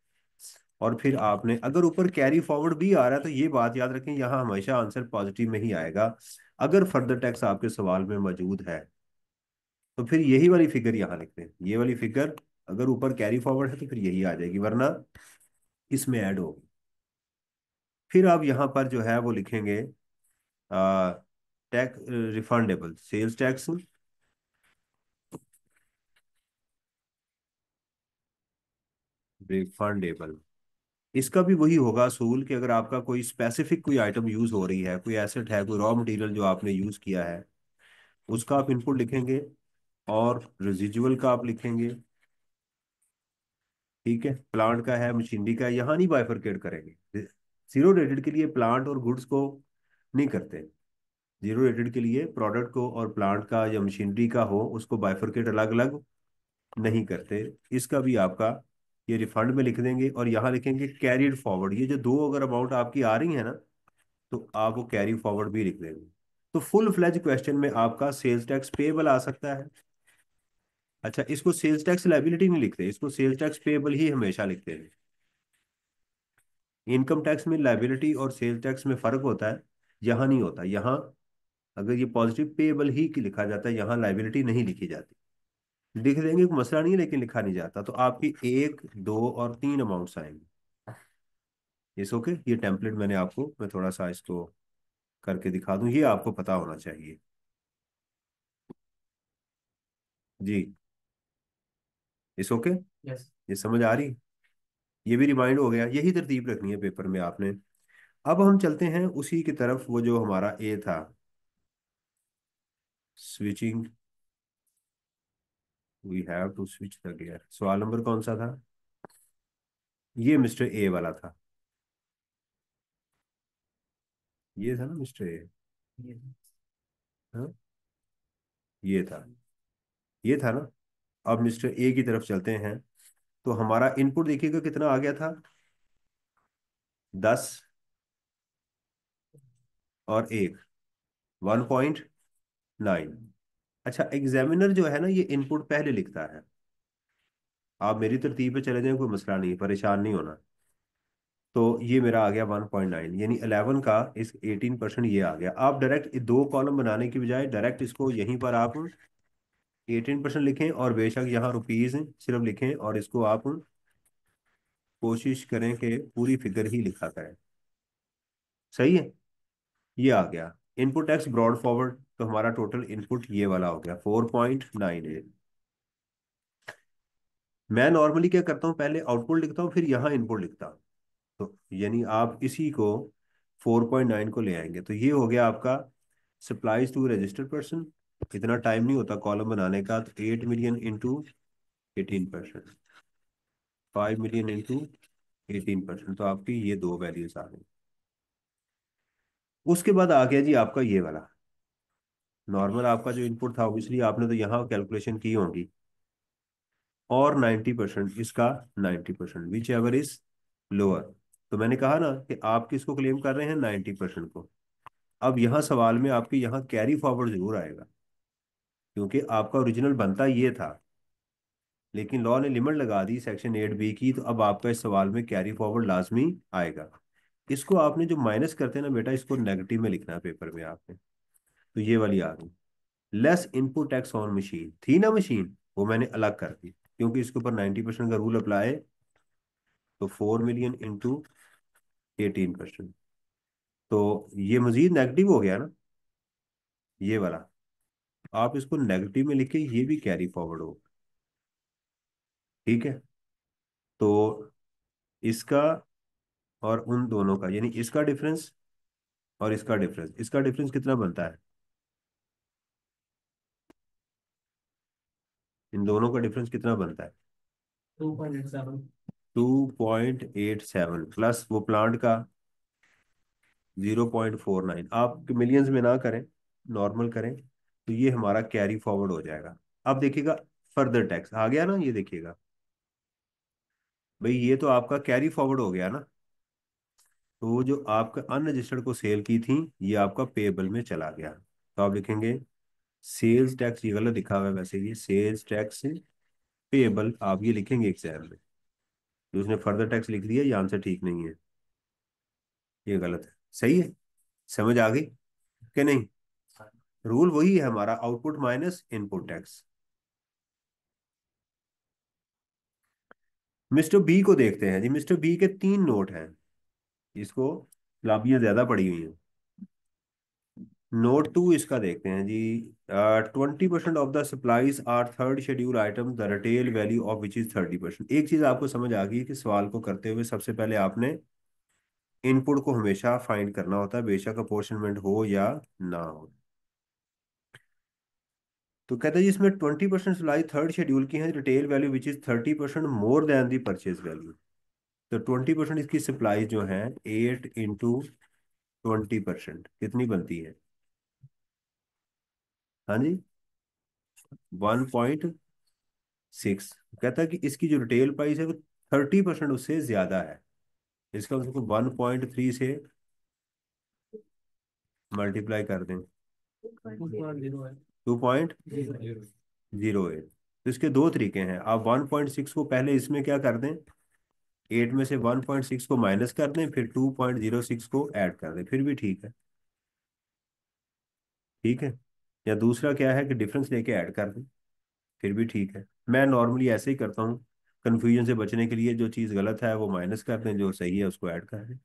Speaker 1: और फिर आपने अगर ऊपर कैरी फॉरवर्ड भी आ रहा है तो ये बात याद रखें, यहाँ हमेशा आंसर पॉजिटिव में ही आएगा अगर फर्दर टैक्स आपके सवाल में मौजूद है। तो फिर यही वाली फिगर यहाँ लिखते हैं, ये वाली फिगर अगर ऊपर कैरी फॉरवर्ड है तो फिर यही आ जाएगी, वरना इसमें ऐड होगी। फिर आप यहाँ पर जो है वो लिखेंगे tax refundable sales tax refundable. इसका भी वही होगा असूल कि अगर आपका कोई स्पेसिफिक कोई आइटम यूज हो रही है, कोई एसेट है, कोई रॉ मटेरियल जो आपने यूज किया है, उसका आप इनपुट लिखेंगे और रेजिजुअल का आप लिखेंगे। ठीक है, प्लांट का है, मशीनरी का है, यहाँ नहीं बाइफरकेट करेंगे। जीरो रेटेड के लिए प्लांट और गुड्स को नहीं करते। जीरो रेटेड के लिए प्रोडक्ट को और प्लांट का या मशीनरी का हो उसको बाइफरकेट अलग अलग नहीं करते। इसका भी आपका ये रिफंड में लिख देंगे और यहाँ लिखेंगे कैरिड फॉरवर्ड। ये जो दो अगर अमाउंट आपकी आ रही है ना, तो आप वो कैरी फॉरवर्ड भी लिख देंगे। तो फुल फ्लेज क्वेश्चन में आपका सेल्स टैक्स पेबल आ सकता है। अच्छा, इसको सेल्स टैक्स लायबिलिटी नहीं लिखते, इसको सेल्स टैक्स पेबल ही हमेशा लिखते हैं। इनकम टैक्स में लायबिलिटी और सेल्स टैक्स में फर्क होता है, यहाँ नहीं होता। यहाँ अगर ये पॉजिटिव पेबल ही की लिखा जाता है, यहाँ लायबिलिटी नहीं लिखी जाती। लिख देंगे कोई मसला नहीं है, लेकिन लिखा नहीं जाता। तो आपकी 1, 2 और 3 अमाउंट्स आएंगे। इस ओके, ये टेम्पलेट मैंने आपको, मैं थोड़ा सा इसको करके दिखा दूं, ये आपको पता होना चाहिए। जी, इस ओके, ये समझ आ रही, ये भी रिमाइंड हो गया। यही तरतीब रखनी है पेपर में आपने। अब हम चलते हैं उसी की तरफ, वो जो हमारा ए था, switching, we have to switch the gear. सवाल नंबर कौन सा था? ये मिस्टर ए वाला था, ये था ना मिस्टर ए? हाँ, ये था, ये था ना। अब मिस्टर ए की तरफ चलते हैं। तो हमारा इनपुट देखिएगा कितना आ गया था, 10 और 1, 1.9। अच्छा, एग्जामिनर जो है ना, ये इनपुट पहले लिखता है। आप मेरी तरतीब पे चले जाएं, कोई मसला नहीं, परेशान नहीं होना। तो ये मेरा आ गया 1.9, यानी 11 का इस 18% ये आ गया। आप डायरेक्ट दो कॉलम बनाने की बजाय डायरेक्ट इसको यहीं पर आप 18% लिखें और बेशक यहाँ रुपीज सिर्फ लिखें, और इसको आप कोशिश करें कि पूरी फिगर ही लिखा करें। सही है, ये आ गया इनपुट टैक्स ब्रॉड फॉरवर्ड। तो हमारा टोटल इनपुट ये वाला हो गया 4.98। मैं नॉर्मली क्या करता हूँ, पहले आउटपुट लिखता हूँ फिर यहाँ इनपुट लिखता हूँ। तो यानी आप इसी को 4.9 को ले आएंगे, तो ये हो गया आपका सप्लाईज टू रजिस्टर्ड पर्सन। इतना टाइम नहीं होता कॉलम बनाने का, तो 8 मिलियन इंटू 18%, 5 मिलियन इंटू 18%, तो आपकी ये दो वैल्यूज आ गई। उसके बाद आ गया जी आपका ये वाला नॉर्मल, आपका जो इनपुट था ऑब्वियसली आपने तो यहाँ कैलकुलेशन की होगी, और 90% इसका, 90% विच एवर इज लोअर। तो मैंने कहा ना कि आप किसको क्लेम कर रहे हैं, 90% को। अब यहाँ सवाल में आपके यहाँ कैरी फॉरवर्ड जरूर आएगा, क्योंकि आपका ओरिजिनल बनता ये था, लेकिन लॉ ने लिमिट लगा दी सेक्शन 8B की, तो अब आपका इस सवाल में कैरी फॉरवर्ड लाजमी आएगा। इसको आपने जो माइनस करते हैं ना बेटा, इसको नेगेटिव में लिखना है पेपर में आपने। तो ये वाली आ गई। Less input tax on machine, थी ना मशीन, वो मैंने अलग कर दी, क्योंकि इसके ऊपर 90% का रूल अप्लाई। तो 4 मिलियन इंटू 18%, तो ये मजीद नेगेटिव हो गया ना, ये वाला। आप इसको नेगेटिव में लिखे, ये भी कैरी फॉरवर्ड हो। ठीक है, तो इसका और उन दोनों का, यानी इसका डिफरेंस और इसका डिफरेंस कितना बनता है? इन दोनों का डिफरेंस कितना बनता है? 2.87 प्लस वो प्लांट का 0.49। आप मिलियंस में ना करें, नॉर्मल करें, तो ये हमारा कैरी फॉरवर्ड हो जाएगा। अब देखिएगा फर्दर टैक्स आ गया ना, ये देखिएगा भाई, ये तो आपका कैरी फॉरवर्ड हो गया ना। तो वो जो आपका अनरजिस्टर्ड को सेल की थी, ये आपका पेएबल में चला गया। तो आप लिखेंगे सेल्स टैक्स, ये गलत लिखा हुआ है वैसे, ये सेल्स टैक्स पेएबल आप ये लिखेंगे एग्जाम में। जो उसने फर्दर टैक्स लिख दिया, ये आंसर ठीक नहीं है, ये गलत है। सही है, समझ आ गई कि नहीं? रूल वही है हमारा, output minus input tax. Mister B को देखते हैं जी। मिस्टर बी के 3 नोट हैं, इसको लाभियां ज्यादा पड़ी हुई हैं। नोट 2 इसका देखते हैं जी। 20% of the supplies are third schedule item, the retail value of which is 30%। एक चीज आपको समझ आ गई कि सवाल को करते हुए सबसे पहले आपने इनपुट को हमेशा फाइंड करना होता है, बेशक अपोर्शनमेंट हो या ना हो। तो कहते हैं जी इसमें 20% सप्लाई थर्ड शेड्यूल की है, retail value which is 30% more than the purchase value. तो 20% इसकी सप्लाई जो है, 8 × 20% कितनी बनती है? हाँ जी, 1.6। कहता है कि इसकी जो रिटेल प्राइस है वो 30% उससे ज्यादा है। इसका मतलब 1.3 से मल्टीप्लाई कर दें, 2.08। तो इसके दो तरीके हैं, आप 1.6 को पहले इसमें क्या कर दें, 8 में से 1.6 को माइनस कर दें, फिर 2.06 को ऐड कर दें, फिर भी ठीक है। ठीक है। या दूसरा क्या है कि डिफरेंस लेके ऐड कर दें, फिर भी ठीक है। मैं नॉर्मली ऐसे ही करता हूँ, कंफ्यूजन से बचने के लिए। जो चीज़ गलत है वो माइनस कर दें, जो सही है उसको ऐड कर दें।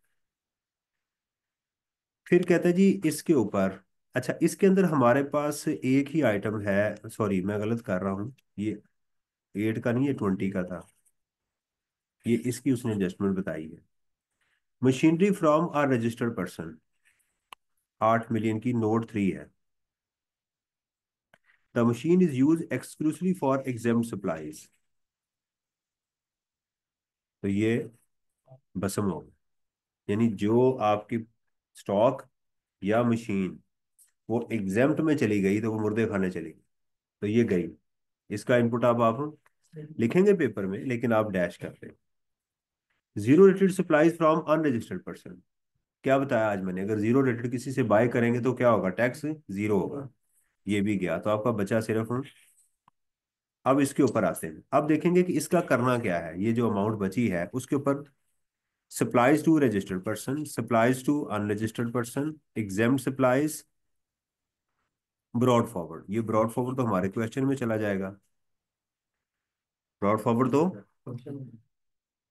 Speaker 1: फिर कहते हैं जी इसके ऊपर, अच्छा इसके अंदर हमारे पास एक ही आइटम है, सॉरी मैं गलत कर रहा हूँ, ये 8 का नहीं, ये 20 का था। ये इसकी उसने एडजस्टमेंट बताई है। Machinery from are registered person, 8 million की, नोट 3 है। The machine is use exclusively for exempt supplies. तो ये बसम हो गया, यानी जो आपकी स्टॉक या मशीन वो एग्जाम्प्ट में चली गई तो वो मुर्दे खाने चली गई, तो ये गई। इसका इनपुट आप लिखेंगे पेपर में, लेकिन आप डैश कर दें। Zero rated supplies from unregistered person, क्या बताया आज मैंने, अगर जीरो रेटेड किसी से बाय करेंगे तो क्या होगा, टैक्स जीरो होगा। ये भी गया, तो आपका बचा सिर्फ। अब इसके ऊपर आते हैं, अब देखेंगे कि इसका करना क्या है। ये जो अमाउंट बची है उसके ऊपर, supplies to registered person, supplies to unregistered person, exempted supplies, brought forward. ये ब्रॉड फॉरवर्ड तो हमारे क्वेश्चन में चला जाएगा, ब्रॉड फॉरवर्ड तो।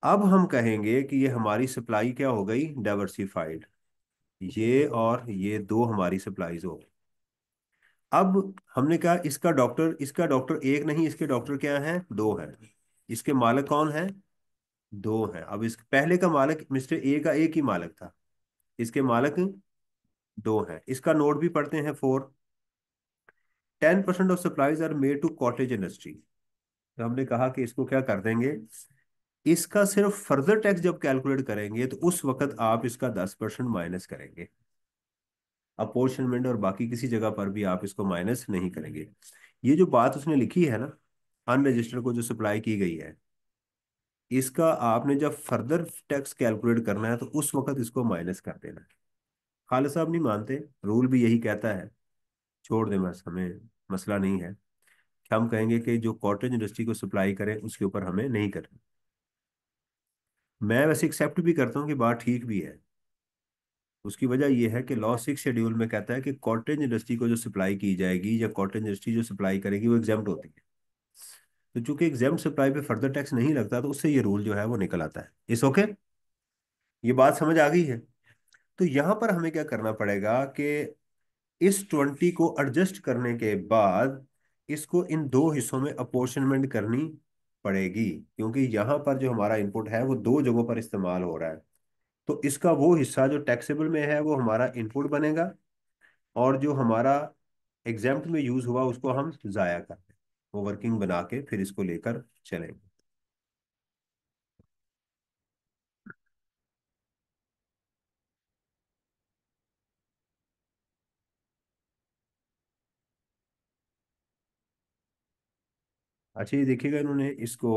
Speaker 1: अब हम कहेंगे कि ये हमारी सप्लाई क्या हो गई, डाइवर्सिफाइड। ये और ये दो हमारी सप्लाईज हो गई। अब हमने कहा इसका डॉक्टर एक नहीं, इसके डॉक्टर क्या हैं, दो हैं। इसके मालिक कौन है, दो हैं। अब इस पहले का मालिक मिस्टर ए का एक ही मालिक था, इसके मालिक दो हैं। इसका नोट भी पढ़ते हैं 4। 10% of supplies are made to cottage industry. तो हमने कहा कि इसको क्या कर देंगे, इसका सिर्फ फर्दर टैक्स जब कैलकुलेट करेंगे तो उस वक्त आप इसका 10% माइनस करेंगे। अपोर्शनमेंट और बाकी किसी जगह पर भी आप इसको माइनस नहीं करेंगे। ये जो बात उसने लिखी है ना, अनरजिस्टर्ड को जो सप्लाई की गई है, इसका आपने जब फर्दर टैक्स कैलकुलेट करना है तो उस वक्त इसको माइनस कर देना है। खालिद साहब नहीं मानते, रूल भी यही कहता है। छोड़ दें, बस हमें मसला नहीं है। हम कहेंगे कि जो कॉटेज इंडस्ट्री को सप्लाई करें उसके ऊपर हमें नहीं करना। मैं वैसे एक्सेप्ट भी करता हूँ कि बात ठीक भी है। उसकी वजह यह है कि लॉ 6 शेड्यूल में कहता है कि कॉटेज इंडस्ट्री को जो सप्लाई की जाएगी या कॉटेज इंडस्ट्री जो सप्लाई करेगी वो एग्जाम्प्ट होती है। तो चूंकि एग्जाम्प्ट सप्लाई पे फर्दर टैक्स नहीं लगता, तो उससे ये रूल जो है वो निकल आता है। इस ओके, ये बात समझ आ गई है? तो यहां पर हमें क्या करना पड़ेगा कि इस 20 को एडजस्ट करने के बाद इसको इन दो हिस्सों में अपोर्शनमेंट करनी पड़ेगी, क्योंकि यहाँ पर जो हमारा इनपुट है वो दो जगहों पर इस्तेमाल हो रहा है। तो इसका वो हिस्सा जो टैक्सेबल में है वो हमारा इनपुट बनेगा, और जो हमारा एग्जाम्प्ट में यूज हुआ उसको हम जाया कर दें। वो वर्किंग बना के फिर इसको लेकर चलेंगे। अच्छा ये देखिएगा, इन्होंने इसको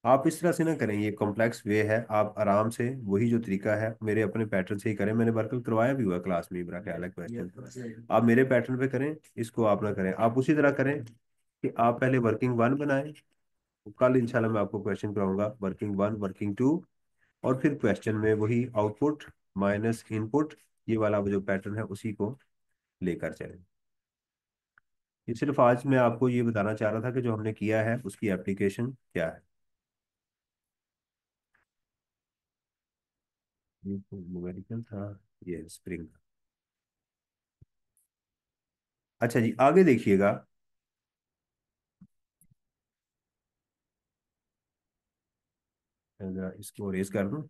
Speaker 1: आप इस तरह से ना करें, ये कॉम्प्लेक्स वे है, आप आराम से वही जो तरीका है मेरे अपने पैटर्न से ही करें। मैंने वर्कआउट करवाया भी हुआ है क्लास में, मेरा ख्याल है क्वेश्चन, आप मेरे पैटर्न पे करें, इसको आप ना करें। आप उसी तरह करें कि आप पहले वर्किंग वन बनाएं, कल इंशाल्लाह मैं आपको क्वेश्चन कराऊंगा वर्किंग वन, वर्किंग टू, और फिर क्वेश्चन में वही आउटपुट माइनस इनपुट, ये वाला जो पैटर्न है उसी को लेकर चलें। ये सिर्फ आज मैं आपको ये बताना चाह रहा था कि जो हमने किया है उसकी एप्लीकेशन क्या है। ये तो न्यूमेरिकल था, ये स्प्रिंग। अच्छा जी, आगे देखिएगा। जरा इसको रेज कर दूं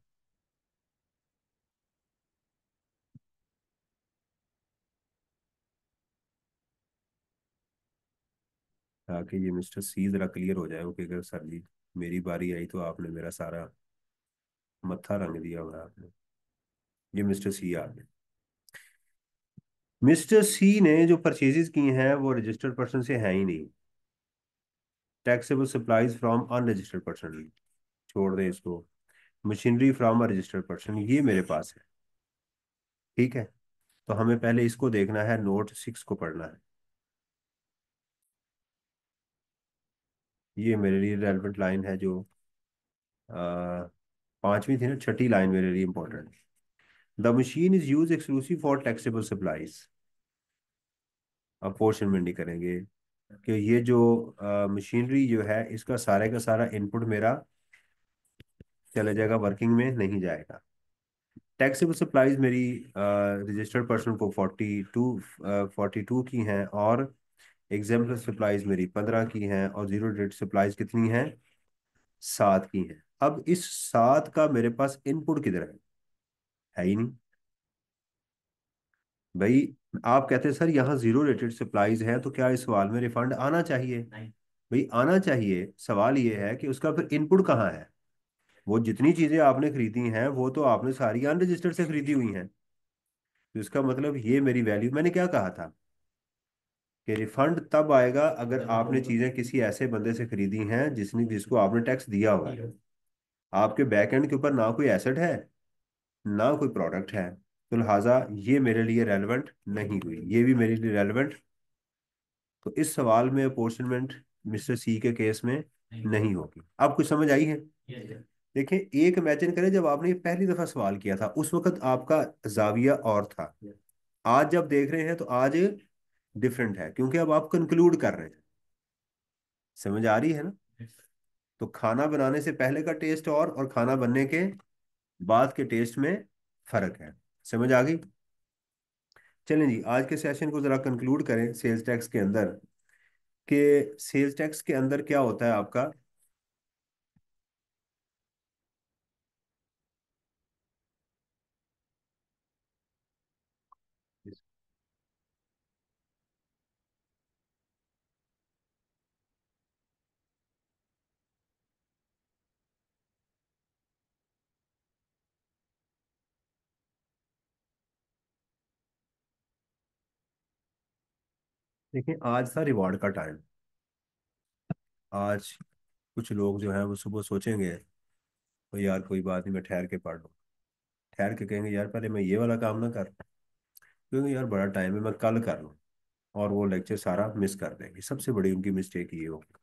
Speaker 1: ताकि ये मिस्टर सी जरा क्लियर हो जाए, क्योंकि अगर सर जी मेरी बारी आई तो आपने मेरा सारा मत्था रंग दिया हुआ है आपने। ये मिस्टर सी आ गए। मिस्टर सी ने जो परचेजेस की हैं वो रजिस्टर्ड पर्सन से है ही नहीं। Taxable supplies from unregistered person, छोड़ दें इसको। Machinery from a registered person, ये मेरे पास है। ठीक है, तो हमें पहले इसको देखना है, नोट 6 को पढ़ना है। ये मेरे लिए रेलिवेंट लाइन है, जो आ, पांचवी थी ना, छठी लाइन मेरे लिए important. The machine is use exclusive for taxable supplies. Apportionment नहीं करेंगे कि ये जो मशीनरी जो है इसका सारे का सारा इनपुट मेरा चले जाएगा, वर्किंग में नहीं जाएगा। टैक्सेबल सप्लाईज मेरी रजिस्टर्ड पर्सन को 42 की हैं, और एग्जाम्पल सप्लाईज मेरी 15 की हैं, और जीरो डेट सप्लाईज कितनी हैं, 7 की हैं। अब इस 7 का मेरे पास इनपुट किधर है ही नहीं भाई। आप कहते हैं सर यहाँ जीरो रेटेड सप्लाईज है, तो क्या इस सवाल में रिफंड आना चाहिए? नहीं भाई, आना चाहिए। सवाल ये है कि उसका फिर इनपुट कहाँ है। वो जितनी चीजें आपने खरीदी हैं वो तो आपने सारी अनरजिस्टर्ड से खरीदी हुई हैं, तो इसका मतलब ये मेरी वैल्यू, मैंने क्या कहा था कि रिफंड तब आएगा अगर आपने चीजें किसी ऐसे बंदे से खरीदी हैं जिसको आपने टैक्स दिया हुआ है। आपके बैक एंड के ऊपर ना कोई एसेट है, ना कोई प्रोडक्ट है, तो लिहाजा ये मेरे लिए रेलेवेंट नहीं हुई, ये भी मेरे लिए रेलेवेंट। तो इस सवाल में अपोर्शनमेंट मिस्टर सी के केस में नहीं होगी। अब कुछ समझ आई है? देखें, एक इमेजिन करें जब आपने ये पहली दफा सवाल किया था उस वक्त आपका जाविया और था। आज जब देख रहे हैं तो आज डिफरेंट है, क्योंकि अब आप कंक्लूड कर रहे हैं। समझ आ रही है ना? तो खाना बनाने से पहले का टेस्ट और खाना बनने के बाद के टेस्ट में फर्क है। समझ आ गई? चलें जी, आज के सेशन को जरा कंक्लूड करें सेल्स टैक्स के अंदर, कि सेल्स टैक्स के अंदर क्या होता है आपका। देखिए, आज था रिवॉर्ड का टाइम। आज कुछ लोग जो हैं वो सुबह सोचेंगे तो यार कोई बात नहीं, मैं ठहर के पढ़ लूँ। ठहर के कहेंगे यार पहले मैं ये वाला काम ना कर, क्योंकि यार बड़ा टाइम है, मैं कल कर लूँ, और वो लेक्चर सारा मिस कर देंगे। सबसे बड़ी उनकी मिस्टेक ये होगी।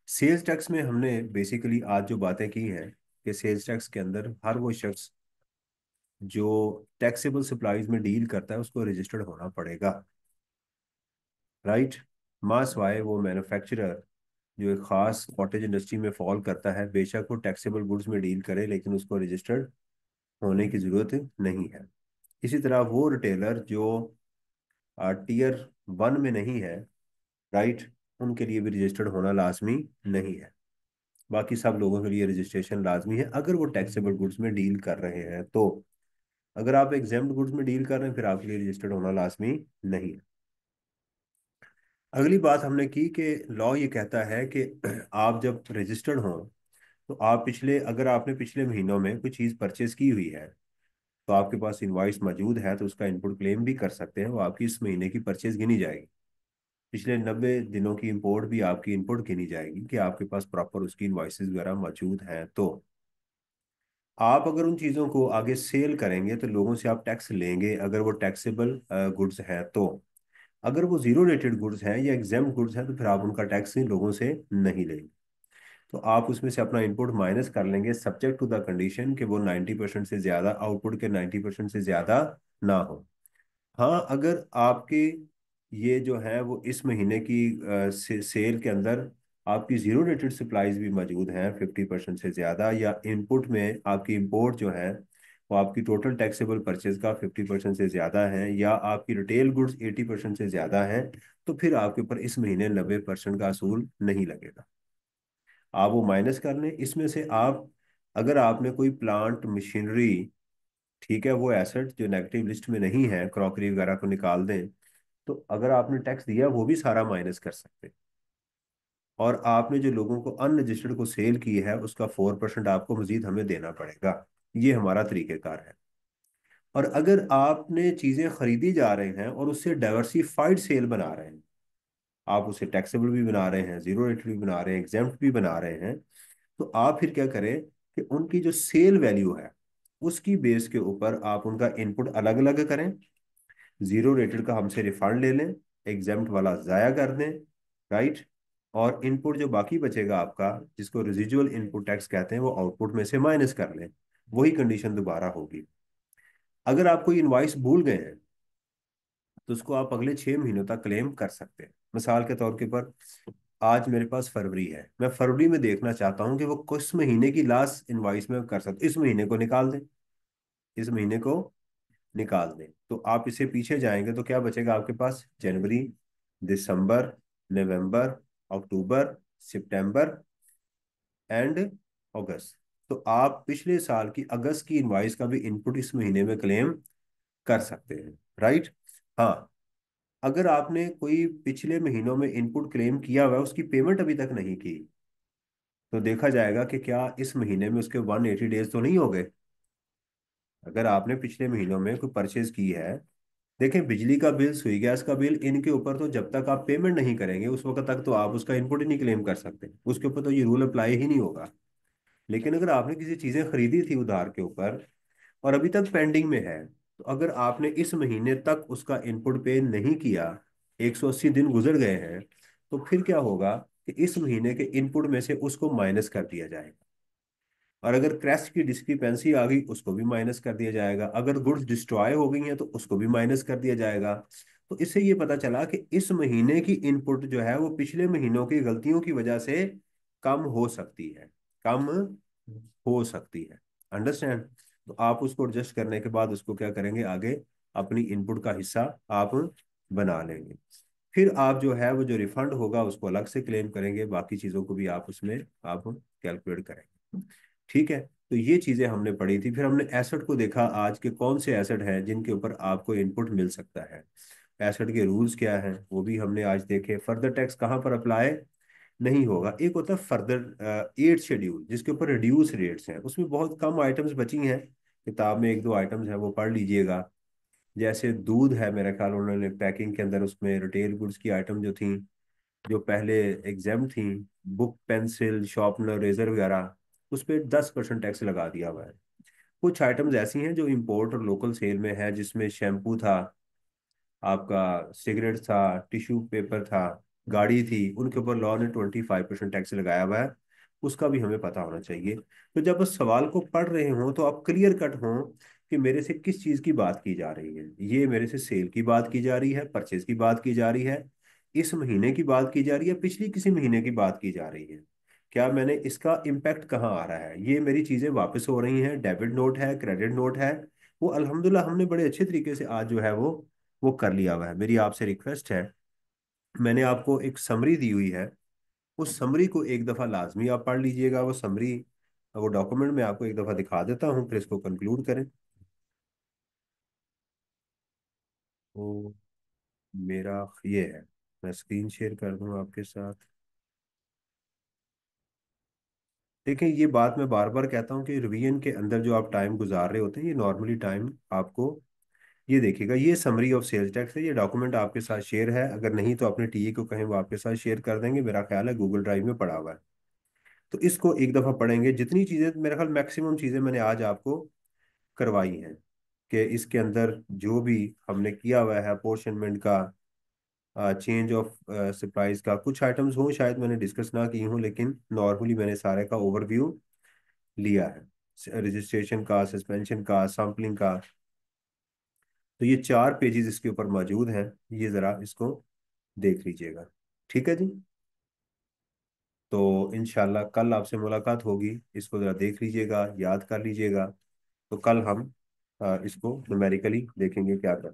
Speaker 1: सेल्स टैक्स में हमने बेसिकली आज जो बातें की हैं कि सेल्स टैक्स के अंदर हर वो शख्स जो टैक्सेबल सप्लाईज में डील करता है उसको रजिस्टर्ड होना पड़ेगा। राइट? मास वाए वो मैन्युफैक्चरर जो एक खास कॉटेज इंडस्ट्री में फॉल करता है, बेशक वो टैक्सेबल गुड्स में डील करे, लेकिन उसको रजिस्टर्ड होने की जरूरत नहीं है। इसी तरह वो रिटेलर जो टीयर 1 में नहीं है, राइट, उनके लिए भी रजिस्टर्ड होना लाजमी नहीं है। बाकी सब लोगों के लिए रजिस्ट्रेशन लाजमी है अगर वो टैक्सेबल गुड्स में डील कर रहे हैं तो। अगर आप एग्जाम्प्ट गुड्स में डील कर रहे हैं फिर आपके लिए रजिस्टर्ड होना लाजमी नहीं है। अगली बात हमने की कि लॉ ये कहता है कि आप जब रजिस्टर्ड हों तो आप पिछले, अगर आपने पिछले महीनों में कोई चीज़ परचेज की हुई है तो आपके पास इनवॉइस मौजूद है, तो उसका इनपुट क्लेम भी कर सकते हैं, वो आपकी इस महीने की परचेज गिनी जाएगी। पिछले 90 दिनों की इंपोर्ट भी आपकी इनपुट गिनी जाएगी कि आपके पास प्रॉपर उसकी इनवॉइसेस वगैरह मौजूद हैं। तो आप अगर उन चीज़ों को आगे सेल करेंगे तो लोगों से आप टैक्स लेंगे, अगर वो टैक्सेबल गुड्स हैं तो। अगर वो जीरो रेटेड गुड्स हैं या एग्जाम्प्ट गुड्स हैं तो फिर आप उनका टैक्स लोगों से नहीं लेंगे। तो आप उसमें से अपना इनपुट माइनस कर लेंगे, सब्जेक्ट टू द कंडीशन कि वो 90% से ज़्यादा, आउटपुट के 90% से ज़्यादा ना हो। हाँ, अगर आपके ये जो है वो इस महीने की सेल के अंदर आपकी जीरो रेटेड सप्लाईज भी मौजूद हैं 50% से ज़्यादा, या इनपुट में आपकी इंपोर्ट जो है वो आपकी टोटल टैक्सेबल परचेज का 50% से ज़्यादा है, या आपकी रिटेल गुड्स 80% से ज़्यादा है, तो फिर आपके ऊपर इस महीने 90% का असूल नहीं लगेगा। आप वो माइनस कर लें इसमें से। आप अगर आपने कोई प्लांट मशीनरी, ठीक है, वो एसेट जो नेगेटिव लिस्ट में नहीं है, क्रॉकरी वगैरह को निकाल दें, तो अगर आपने टैक्स दिया वो भी सारा माइनस कर सकते हैं। और आपने जो लोगों को अनरजिस्टर्ड को सेल की है उसका 4% आपको मजीद हमें देना पड़ेगा। ये हमारा तरीकेकार है। और अगर आपने चीज़ें खरीदी जा रहे हैं और उससे डाइवर्सिफाइड सेल बना रहे हैं, आप उसे टैक्सेबल भी बना रहे हैं, जीरो रेट भी बना रहे हैं, एग्जेम्प्ट भी बना रहे हैं, तो आप फिर क्या करें कि उनकी जो सेल वैल्यू है उसकी बेस के ऊपर आप उनका इनपुट अलग अलग करें। जीरो रेटेड का हमसे रिफंड ले लें, एग्जाम्प्ट वाला ज़ाया कर दें, राइट। और इनपुट जो बाकी बचेगा आपका, जिसको रेजिजुअल इनपुट टैक्स कहते हैं, वो आउटपुट में से माइनस कर लें। वही कंडीशन दोबारा होगी। अगर आप कोई इनवाइस भूल गए हैं तो उसको आप अगले 6 महीनों तक क्लेम कर सकते हैं। मिसाल के तौर के पर आज मेरे पास फरवरी है, मैं फरवरी में देखना चाहता हूँ कि वो किस महीने की लास्ट इनवाइस में कर सकते, इस महीने को निकाल दें, इस महीने को निकाल दें। तो आप इसे पीछे जाएंगे तो क्या बचेगा आपके पास? जनवरी, दिसंबर, नवंबर, अक्टूबर, सितंबर एंड अगस्त। तो आप पिछले साल की अगस्त की इनवाइस का भी इनपुट इस महीने में क्लेम कर सकते हैं, राइट। हाँ, अगर आपने कोई पिछले महीनों में इनपुट क्लेम किया हुआ है, उसकी पेमेंट अभी तक नहीं की, तो देखा जाएगा कि क्या इस महीने में उसके 180 डेज तो नहीं हो गए। अगर आपने पिछले महीनों में कोई परचेज की है, देखें बिजली का बिल, सुई गैस का बिल, इनके ऊपर तो जब तक आप पेमेंट नहीं करेंगे उस वक्त तक तो आप उसका इनपुट ही नहीं क्लेम कर सकते, उसके ऊपर तो ये रूल अप्लाई ही नहीं होगा। लेकिन अगर आपने किसी चीजें खरीदी थी उधार के ऊपर और अभी तक पेंडिंग में है, तो अगर आपने इस महीने तक उसका इनपुट पे नहीं किया, 180 दिन गुजर गए हैं, तो फिर क्या होगा कि इस महीने के इनपुट में से उसको माइनस कर दिया जाएगा। और अगर क्रेस्ट की डिस्क्रिपेंसी आ गई उसको भी माइनस कर दिया जाएगा, अगर गुड्स डिस्ट्रॉय हो गई हैं तो उसको भी माइनस कर दिया जाएगा। तो इससे ये पता चला कि इस महीने की इनपुट जो है वो पिछले महीनों की गलतियों की वजह से कम हो सकती है, कम हो सकती है। अंडरस्टैंड? तो आप उसको एडजस्ट करने के बाद उसको क्या करेंगे, आगे अपनी इनपुट का हिस्सा आप बना लेंगे। फिर आप जो है वो जो रिफंड होगा उसको अलग से क्लेम करेंगे, बाकी चीज़ों को भी आप उसमें आप कैलकुलेट करेंगे। ठीक है। तो ये चीज़ें हमने पढ़ी थी। फिर हमने एसेट को देखा आज के कौन से एसेट हैं जिनके ऊपर आपको इनपुट मिल सकता है, एसेट के रूल्स क्या हैं वो भी हमने आज देखे। फर्दर टैक्स कहाँ पर अप्लाई नहीं होगा, एक होता है फर्दर एट शेड्यूल जिसके ऊपर रिड्यूस रेट्स हैं, उसमें बहुत कम आइटम्स बची हैं, किताब में एक दो आइटम्स हैं वो पढ़ लीजिएगा। जैसे दूध है, मेरा ख्याल उन्होंने पैकिंग के अंदर उसमें रिटेल गुड्स की आइटम जो थी, जो पहले एग्जाम थी, बुक पेंसिल शार्पनर रेजर वगैरह, उस पर 10% टैक्स लगा दिया हुआ है। कुछ आइटम्स ऐसी हैं जो इंपोर्ट और लोकल सेल में है, जिसमें शैम्पू था आपका, सिगरेट था, टिश्यू पेपर था, गाड़ी थी, उनके ऊपर लॉ ने 25% टैक्स लगाया हुआ है। उसका भी हमें पता होना चाहिए। तो जब उस सवाल को पढ़ रहे हों तो आप क्लियर कट हों कि मेरे से किस चीज़ की बात की जा रही है। ये मेरे से सेल की बात की जा रही है, परचेज की बात की जा रही है, इस महीने की बात की जा रही है, पिछली किसी महीने की बात की जा रही है, क्या मैंने इसका इम्पैक्ट कहाँ आ रहा है, ये मेरी चीज़ें वापस हो रही हैं, डेबिट नोट है, क्रेडिट नोट है। वो अल्हम्दुलिल्लाह हमने बड़े अच्छे तरीके से आज जो है वो कर लिया हुआ है। मेरी आपसे रिक्वेस्ट है, मैंने आपको एक समरी दी हुई है, उस समरी को एक दफ़ा लाजमी आप पढ़ लीजिएगा। वो समरी, वो डॉक्यूमेंट मैं आपको एक दफ़ा दिखा देता हूँ फिर इसको कंक्लूड करें। तो मेरा ये है, मैं स्क्रीन शेयर कर दूँ आपके साथ। देखिए, ये बात मैं बार बार कहता हूँ कि रिवीजन के अंदर जो आप टाइम गुजार रहे होते हैं, ये नॉर्मली टाइम आपको ये देखिएगा, ये समरी ऑफ सेल्स टैक्स है, ये डॉक्यूमेंट आपके साथ शेयर है, अगर नहीं तो अपने टीए को कहें वो आपके साथ शेयर कर देंगे, मेरा ख्याल है गूगल ड्राइव में पड़ा हुआ है। तो इसको एक दफ़ा पढ़ेंगे, जितनी चीज़ें, मेरा ख्याल मैक्सिमम चीज़ें मैंने आज आपको करवाई हैं, कि इसके अंदर जो भी हमने किया हुआ है अपोर्शनमेंट का, चेंज ऑफ सप्लाईज का, कुछ आइटम्स हों शायद मैंने डिस्कस ना की हूँ, लेकिन नॉर्मली मैंने सारे का ओवरव्यू लिया है, रजिस्ट्रेशन का, सस्पेंशन का, सैम्पलिंग का। तो ये 4 पेजेस इसके ऊपर मौजूद हैं, ये ज़रा इसको देख लीजिएगा। ठीक है जी। तो इंशाल्लाह कल आपसे मुलाकात होगी, इसको ज़रा देख लीजिएगा, याद कर लीजिएगा। तो कल हम इसको न्यूमेरिकली देखेंगे क्या करना।